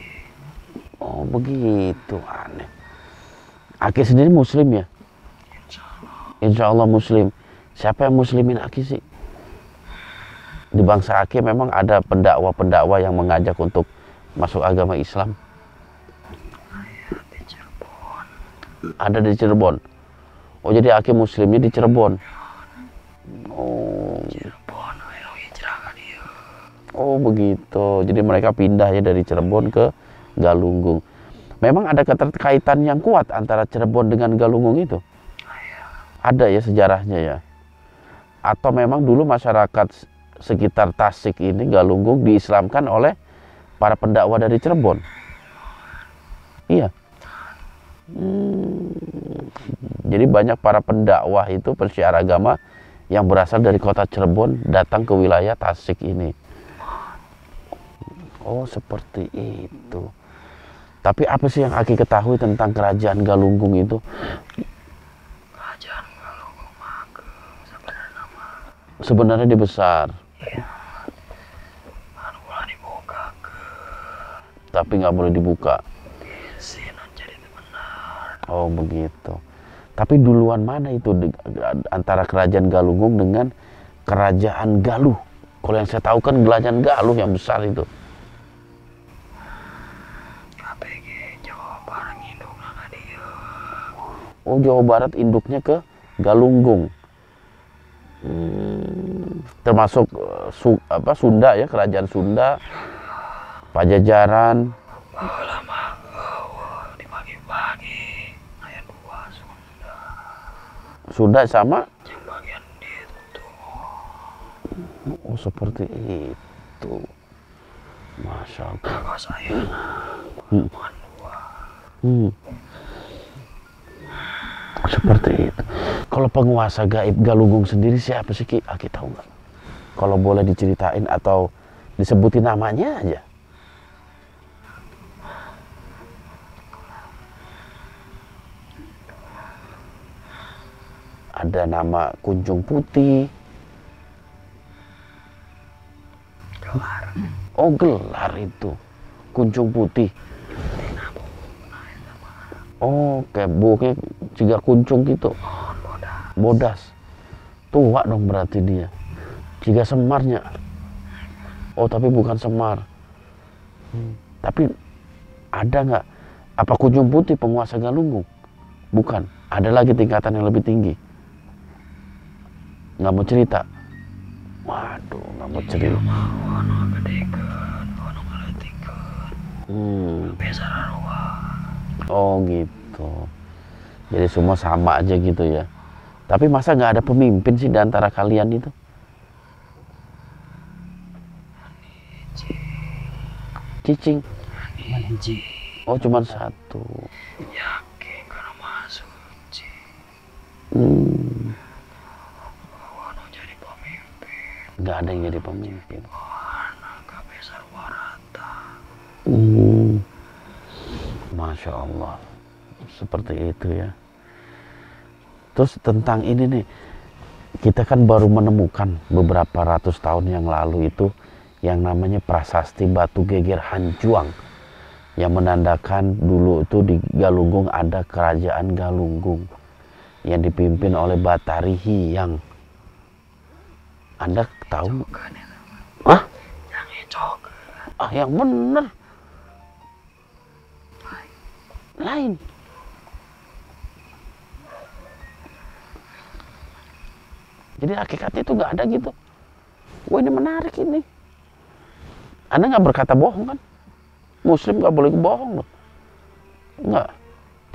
Oh begitu, aneh. Aki sendiri muslim ya? Insya Allah muslim. Siapa yang muslimin Aki sih? Di bangsa Aki memang ada pendakwa-pendakwa yang mengajak untuk masuk agama Islam. Di Cirebon. Ada di Cirebon. Oh jadi Aki muslimnya di Cirebon. Oh. Cirebon, ayo hijrah ka dieu. Oh begitu. Jadi mereka pindah ya dari Cirebon ke Galunggung. Memang ada keterkaitan yang kuat antara Cirebon dengan Galunggung itu? Ada ya sejarahnya ya? Atau memang dulu masyarakat sekitar Tasik ini, Galunggung, diislamkan oleh para pendakwa dari Cirebon? Iya. Jadi banyak para pendakwah itu, pensiar agama yang berasal dari kota Cirebon datang ke wilayah Tasik ini. Oh seperti itu. Tapi apa sih yang Aki ketahui tentang kerajaan Galunggung itu? Kerajaan Galunggung Ageng sebenarnya nama. Sebenarnya dia besar. Iya. Anu ulah dibuka ke. Tapi nggak boleh dibuka. Sinan jadi benar. Oh begitu. Tapi duluan mana itu antara kerajaan Galunggung dengan kerajaan Galuh? Kalau yang saya tahu kan kerajaan Galuh yang besar itu. KPG Jawa Barat indukna ka dieu. Oh Jawa Barat induknya ke Galunggung. Termasuk Sunda ya, kerajaan Sunda, Pajajaran. Baheula mah dibagi-bagi. Aya 2 Sunda. Sunda sama? Yang bagian itu. Oh seperti itu. Masya Allah. Kagos ayeuna. Mohan 2. Seperti itu. Kalau penguasa gaib Galunggung sendiri siapa sih Ki? Aki tahu nggak? Kalau boleh diceritain atau disebutin namanya aja. Ada nama Kunjung Putih. Gelar. Oh gelar itu. Kunjung Putih. Oh kayak bukannya juga kuncung gitu. Bodas. Tua dong berarti dia. Jika Semarnya. Oh tapi bukan Semar. Tapi ada nggak? Apa Kunjung Putih penguasa Galunggung? Bukan. Ada lagi tingkatan yang lebih tinggi. Nggak mau cerita. Waduh, nggak mau cerita. Ono gedekeun, ono ngaleutikeun. Biasa raruah. Oh gitu. Jadi semua sama aja gitu ya. Tapi masa nggak ada pemimpin sih di antara kalian itu? Cicing. Oh cuma satu. Yakin karena Maha Suci. Ono jadi pemimpin. Nggak ada yang jadi pemimpin. Masya Allah, seperti itu ya. Terus tentang ini nih, kita kan baru menemukan beberapa ratus tahun yang lalu itu yang namanya prasasti batu geger Hanjuang, yang menandakan dulu itu di Galunggung ada kerajaan Galunggung yang dipimpin oleh Batari Hyang. Anda tahu? Hah? Yang ecok. Ah, yang bener. Lain. Jadi hakikatnya itu nggak ada gitu. Wah, ini menarik ini. Anda nggak berkata bohong kan? Muslim nggak boleh bohong loh. Nggak.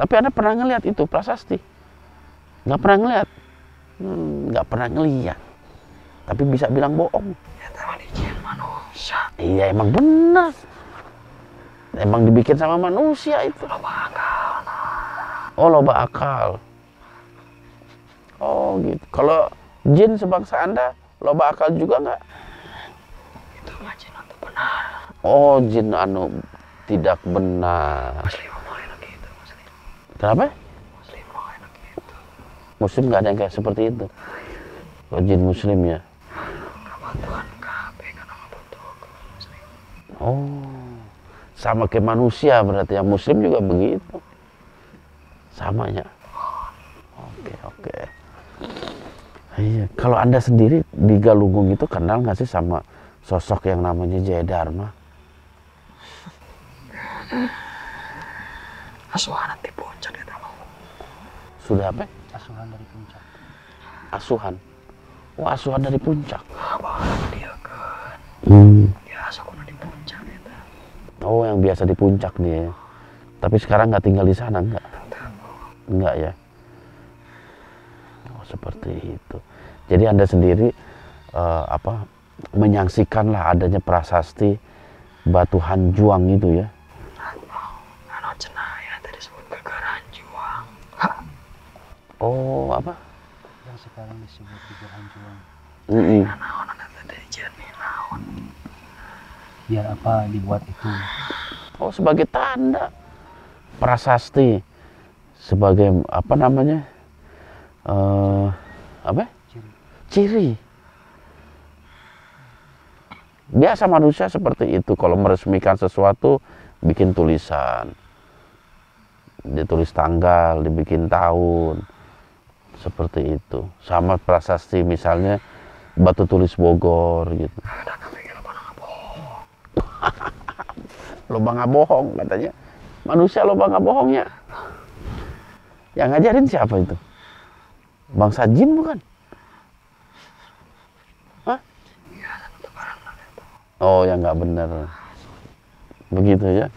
Tapi Anda pernah ngelihat itu prasasti? Nggak pernah ngelihat. Nggak pernah ngelihat. Tapi bisa bilang bohong. Ya tahu dijin manusia. Iya, emang benar. Emang dibikin sama manusia itu. Loba akal. Oh, loba akal. Oh gitu. Kalau jin sebangsa Anda loba akal juga nggak? Itu mah jin itu benar. Oh, jin anu tidak benar. Muslim mau enak gitu, muslim. Kenapa? Muslim mau enak gitu. Muslim nggak ada yang kayak seperti itu. Oh, jin muslim ya. Kebantuan KB karena ngebentuk muslim. Oh, sama kayak manusia berarti ya. Muslim juga begitu. Sama ya. Oke. Iya. Kalau Anda sendiri di Galunggung itu kenal nggak sih sama sosok yang namanya Jaya Dharma? Asuhan di puncak kita mau. Sudah apa? Asuhan dari puncak. Asuhan. Oh, asuhan dari puncak. Abah dia kan. Biasa kuno di puncak kita. Oh, yang biasa di puncak dia. Tapi sekarang nggak tinggal di sana, nggak? Enggak ya. Oh, seperti itu. Jadi Anda sendiri menyaksikanlah adanya prasasti batu Hanjuang itu ya. Anu cenah ya tadi disebut gegeran juang. Oh, apa? Yang sekarang disebut Geger Hanjuang. Naon tadi jen naon. Biar apa dibuat itu? Oh, sebagai tanda prasasti, sebagai apa namanya? Ciri. Biasa manusia seperti itu, kalau meresmikan sesuatu bikin tulisan, ditulis tanggal, dibikin tahun, seperti itu. Sama prasasti misalnya batu tulis Bogor gitu. Ada kepikir apa bohong. Loba nggak bohong katanya. Manusia loba nggak bohongnya. Yang ngajarin siapa itu? Bangsa jin bukan? Hah? Oh, yang nggak benar. Begitu ya.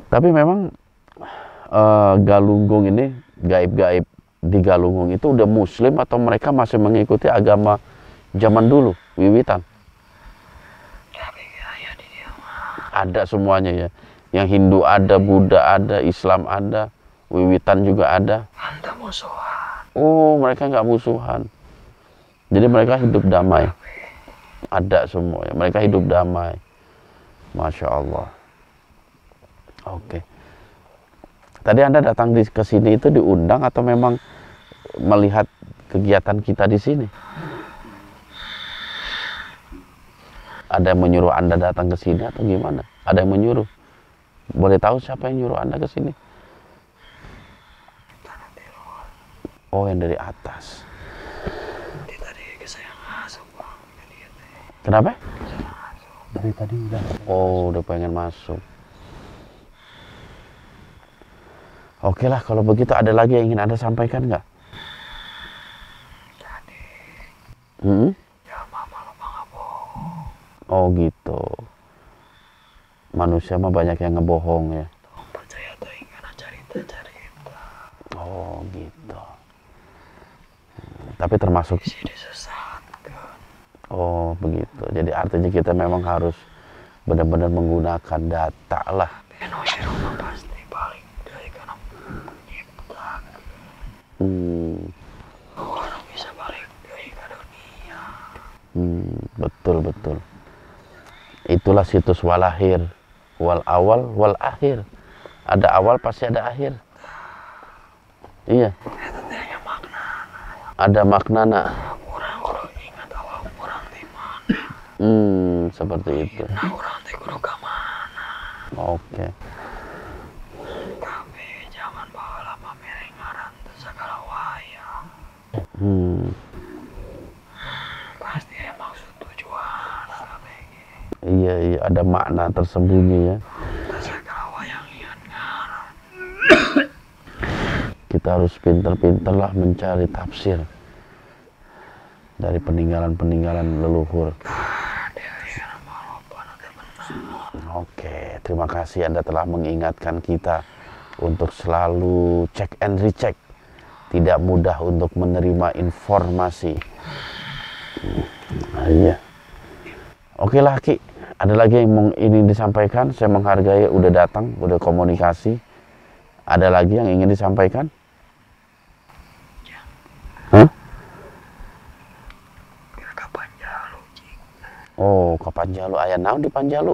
Tapi memang Galunggung ini, gaib-gaib di Galunggung itu udah Muslim atau mereka masih mengikuti agama zaman dulu, wiwitan? Ada semuanya ya. Yang Hindu ada, Buddha ada, Islam ada, wiwitan juga ada. Anda musuhan. Oh, mereka nggak musuhan. Jadi mereka hidup damai. Ada semua ya. Mereka hidup damai. Masya Allah. Oke. Tadi Anda datang ke sini itu diundang atau memang melihat kegiatan kita di sini? Ada yang menyuruh Anda datang ke sini atau gimana? Ada yang menyuruh? Boleh tahu siapa yang nyuruh Anda ke sini? Oh, yang dari atas. Tadi saya masuk. Kenapa? Dari tadi udah. Oh, udah pengen masuk. Oke lah, kalau begitu ada lagi yang ingin Anda sampaikan nggak? Ya mama lo nggak bohong. Oh gitu. Manusia mah banyak yang ngebohong ya. Tolong percaya tuh ingin cerita. Oh gitu. Tapi termasuk. Isi disesatkan. Oh begitu. Jadi artinya kita memang harus benar-benar menggunakan data lah. Benoy rumah pasti balik dari karena nyiptakan. Hmm. Orang bisa balik dari ke dunia. Betul betul. Itulah situs walahir, wal awal wal akhir. Ada awal pasti ada akhir. Iya. Ada maknana. Orang ingat awal orang di mana. Seperti itu. Nah orang teh kudu ka mana. Oke. Kabeh zaman baheula pamerengaran teh sagala wayang. Pasti ada maksud tujuan kabeh. Iya, ada makna tersembunyi ya. Sagala wayang ieu ngaran. Kita harus pinter-pinter lah mencari tafsir dari peninggalan-peninggalan leluhur. Oke, terima kasih Anda telah mengingatkan kita untuk selalu cek and recheck. Tidak mudah untuk menerima informasi. Iya. Oke lah Ki, ada lagi yang ingin disampaikan? Saya menghargai udah datang, udah komunikasi. Ada lagi yang ingin disampaikan? Hah? Ka Panjalu, Cing. Oh, ke Panjalu. Aya naon di Panjalu?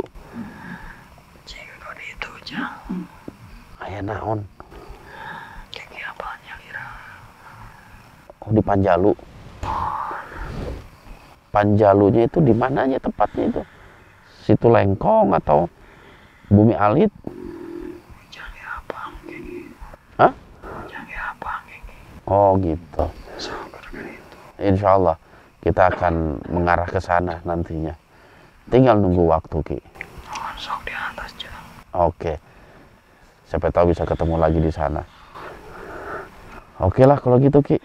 Cing ka ditu, Cang. Aya naon? Kiki apanya kira? Oh, di Panjalu. Panjalunya itu di mananya tepatnya itu? Situ Lengkong atau Bumi Alit? Jangan apa Kiki. Hah? Jangan apa Kiki. Oh, gitu. So, gara-gara itu. Insya Allah kita akan mengarah ke sana nantinya. Tinggal nunggu waktu, Ki. Nuhun sok di atas, Cang. Oke. Siapa tahu bisa ketemu lagi di sana. Oke lah kalau gitu, Ki.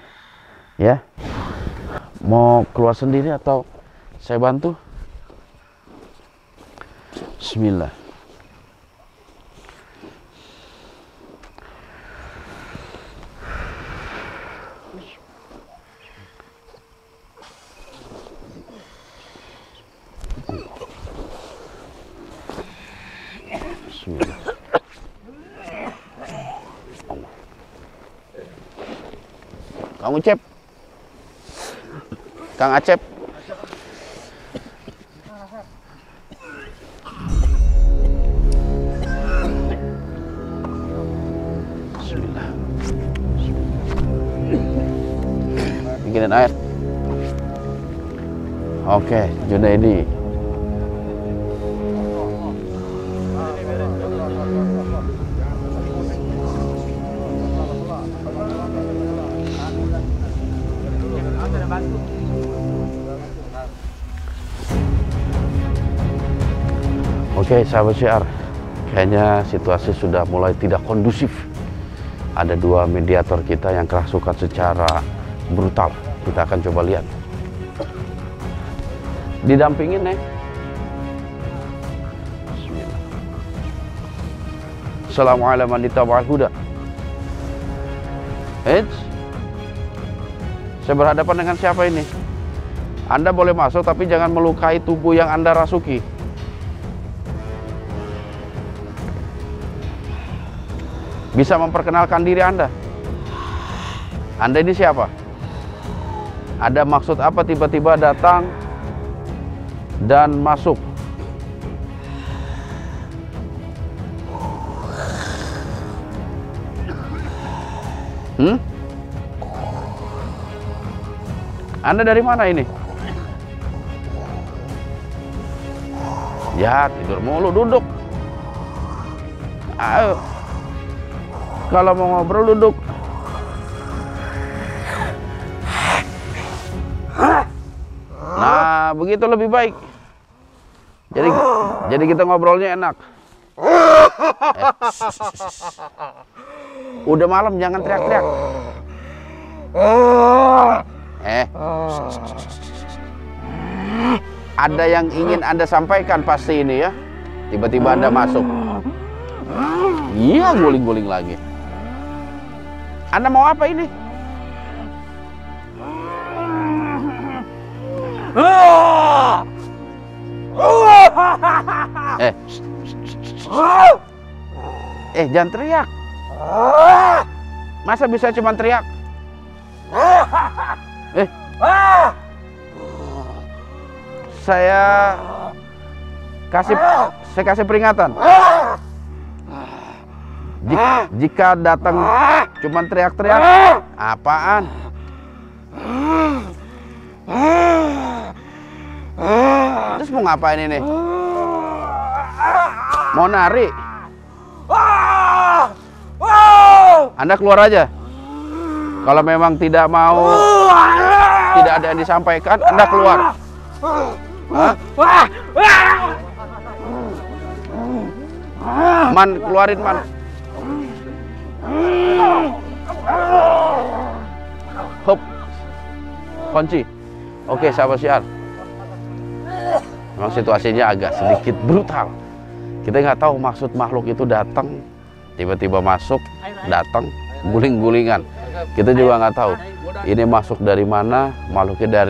Ya. Mau keluar sendiri atau saya bantu? Bismillah. Bismillah. Kamu Cep, Kang Acep. Bismillah. Bikinin air. Oke, Junaidi. Oke, sahabat syiar, kayaknya situasi sudah mulai tidak kondusif. Ada dua mediator kita yang kerasukan secara brutal. Kita akan coba lihat. Didampingin, Neng. Bismillah. Assalamualaikum warahmatullahi wabarakatuh. Saya berhadapan dengan siapa ini? Anda boleh masuk, tapi jangan melukai tubuh yang Anda rasuki. Bisa memperkenalkan diri Anda. Anda ini siapa? Ada maksud apa tiba-tiba datang dan masuk? Anda dari mana ini? Ya, tidur mulu, duduk. Ayo. Kalau mau ngobrol, duduk. Nah, begitu lebih baik. Jadi kita ngobrolnya enak. Udah malam, jangan teriak-teriak. Ada yang ingin Anda sampaikan pasti ini ya. Tiba-tiba Anda masuk. Iya, guling-guling lagi. Anda mau apa ini? Jangan teriak. Masa bisa cuma teriak? saya kasih peringatan. Jika datang cuman teriak-teriak, apaan? Terus mau ngapain ini? Mau nari? Anda keluar aja. Kalau memang tidak mau, tidak ada yang disampaikan, Anda keluar. Hah? Man, keluarin man. Hop, kunci. Oke, sahabat syiar. Memang situasinya agak sedikit brutal. Kita nggak tahu maksud makhluk itu datang, tiba-tiba masuk, datang, guling-gulingan. Kita juga nggak tahu ini masuk dari mana, makhluknya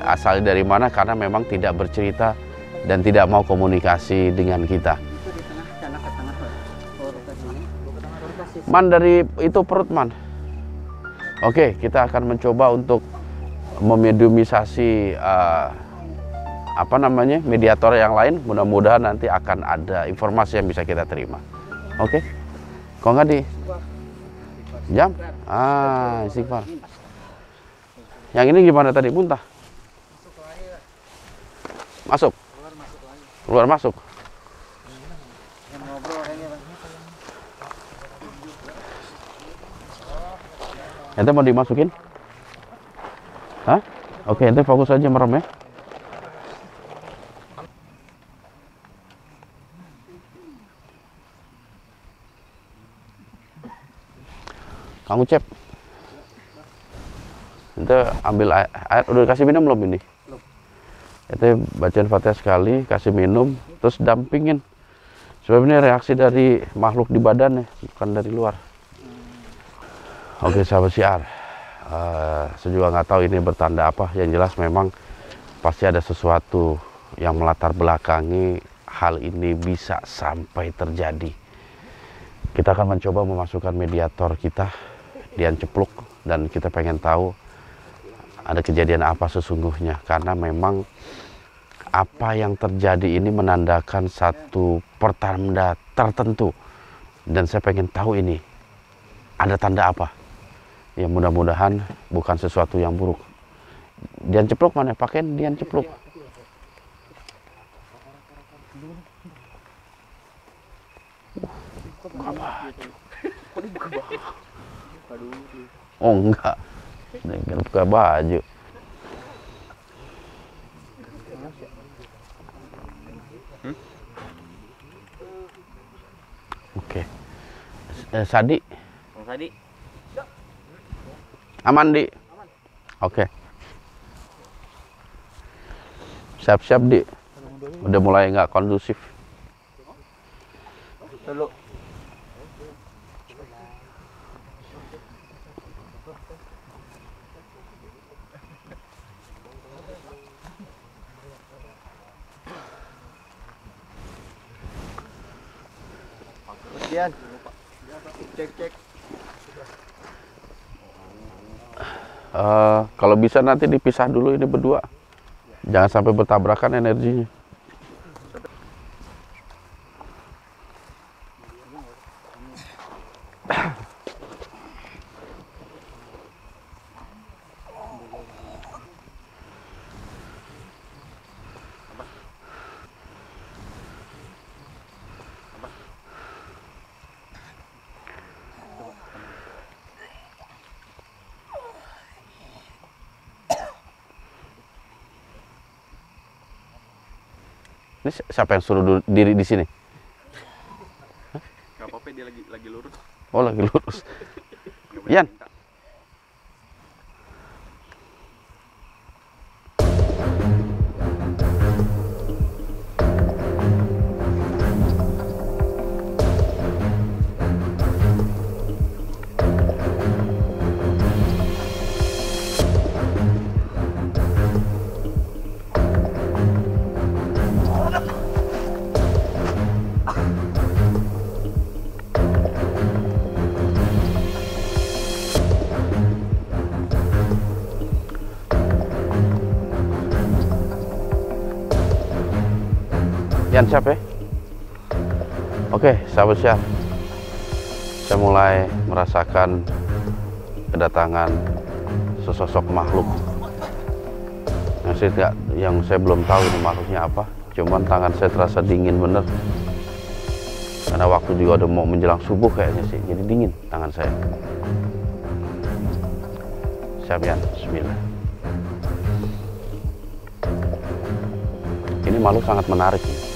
asalnya dari mana, karena memang tidak bercerita dan tidak mau komunikasi dengan kita. Man, dari itu perut man. Oke, kita akan mencoba untuk memediumisasi mediator yang lain. Mudah-mudahan nanti akan ada informasi yang bisa kita terima. Oke, kok nggak di jam? Istighfar. Yang ini gimana tadi, muntah? Masuk. Keluar masuk. Ente mau dimasukin? Hah? Oke, ente fokus aja merem ya. Kamu Cep, ente ambil air, udah kasih minum belum ini? Belum. Ente bacain Fatihah sekali, kasih minum, terus dampingin. Sebab ini reaksi dari makhluk di badan ya, bukan dari luar. Oke sahabat syiar, saya juga nggak tahu ini bertanda apa. Yang jelas memang pasti ada sesuatu yang melatar belakangi hal ini bisa sampai terjadi. Kita akan mencoba memasukkan mediator kita, Dian Cepluk, dan kita pengen tahu ada kejadian apa sesungguhnya, karena memang apa yang terjadi ini menandakan satu pertanda tertentu, dan saya pengen tahu ini ada tanda apa. Ya mudah-mudahan bukan sesuatu yang buruk. Dian Cepluk mana? Pakein Dian Cepluk. Buka baju. Oh enggak, dengan buka baju. Oke. Sadi. Sadi. Aman di. Oke. Siap-siap di. Udah mulai nggak kondusif. Dulu. Dian. Cek. Kalau bisa nanti dipisah dulu ini berdua. Jangan sampai bertabrakan energinya. Ini siapa yang suruh diri di sini? Gak apa-apa, dia lagi lurus. Oh, lagi lurus. Yan. Yan, siap ya? Oke, sahabat Syiar, saya mulai merasakan kedatangan sesosok makhluk yang saya belum tahu ini makhluknya apa. Cuman tangan saya terasa dingin bener, karena waktu juga udah mau menjelang subuh kayaknya sih, jadi dingin tangan saya. Siap Yan, bismillah. Ini makhluk sangat menarik nih.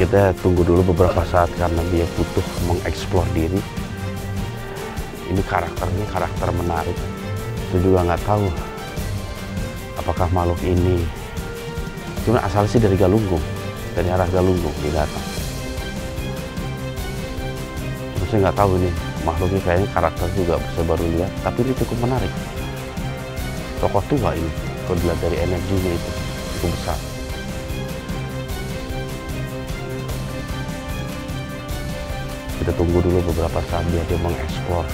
Kita tunggu dulu beberapa saat karena dia butuh mengeksplor diri. Ini karakternya karakter menarik. Saya juga nggak tahu apakah makhluk ini, cuma asal sih dari Galunggung, dari arah Galunggung dia datang. Cuma saya nggak tahu ini makhluknya, kayaknya karakter juga saya baru lihat, tapi ini cukup menarik. Tokoh tua ini, kalau dilihat dari energinya itu cukup besar. Kita tunggu dulu beberapa saat biar dia mengeksplor.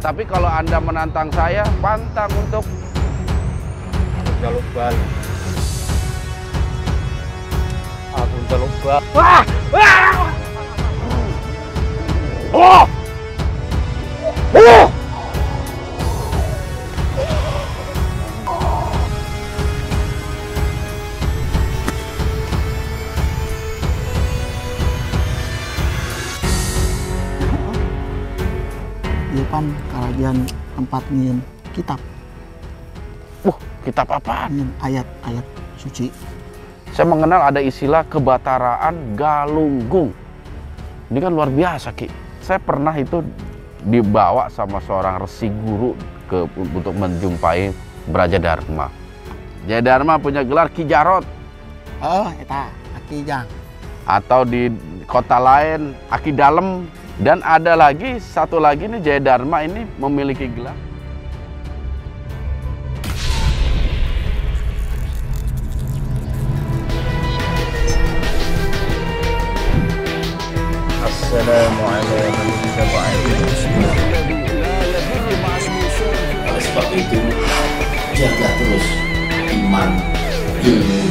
Tapi kalau Anda menantang saya, pantang untuk jaluk balik. Aku jaluk balik. Wah! Wah! Oh! Oh! Ieu pan karajan tempat nyieun kitab. kitab apaan? Ayat-ayat suci. Saya mengenal ada istilah kebataraan Galunggung. Ini kan luar biasa, Ki. Saya pernah itu dibawa sama seorang resi guru untuk menjumpai Braja Dharma. Jaya Dharma punya gelar Ki Jarot. Oh, eta Aki Jang. Atau di kota lain Aki Dalem. Dan ada lagi satu lagi nih, Jaya Dharma ini memiliki gelar Assalamualaikum Oleh sebab itu, jaga terus iman, ilmu,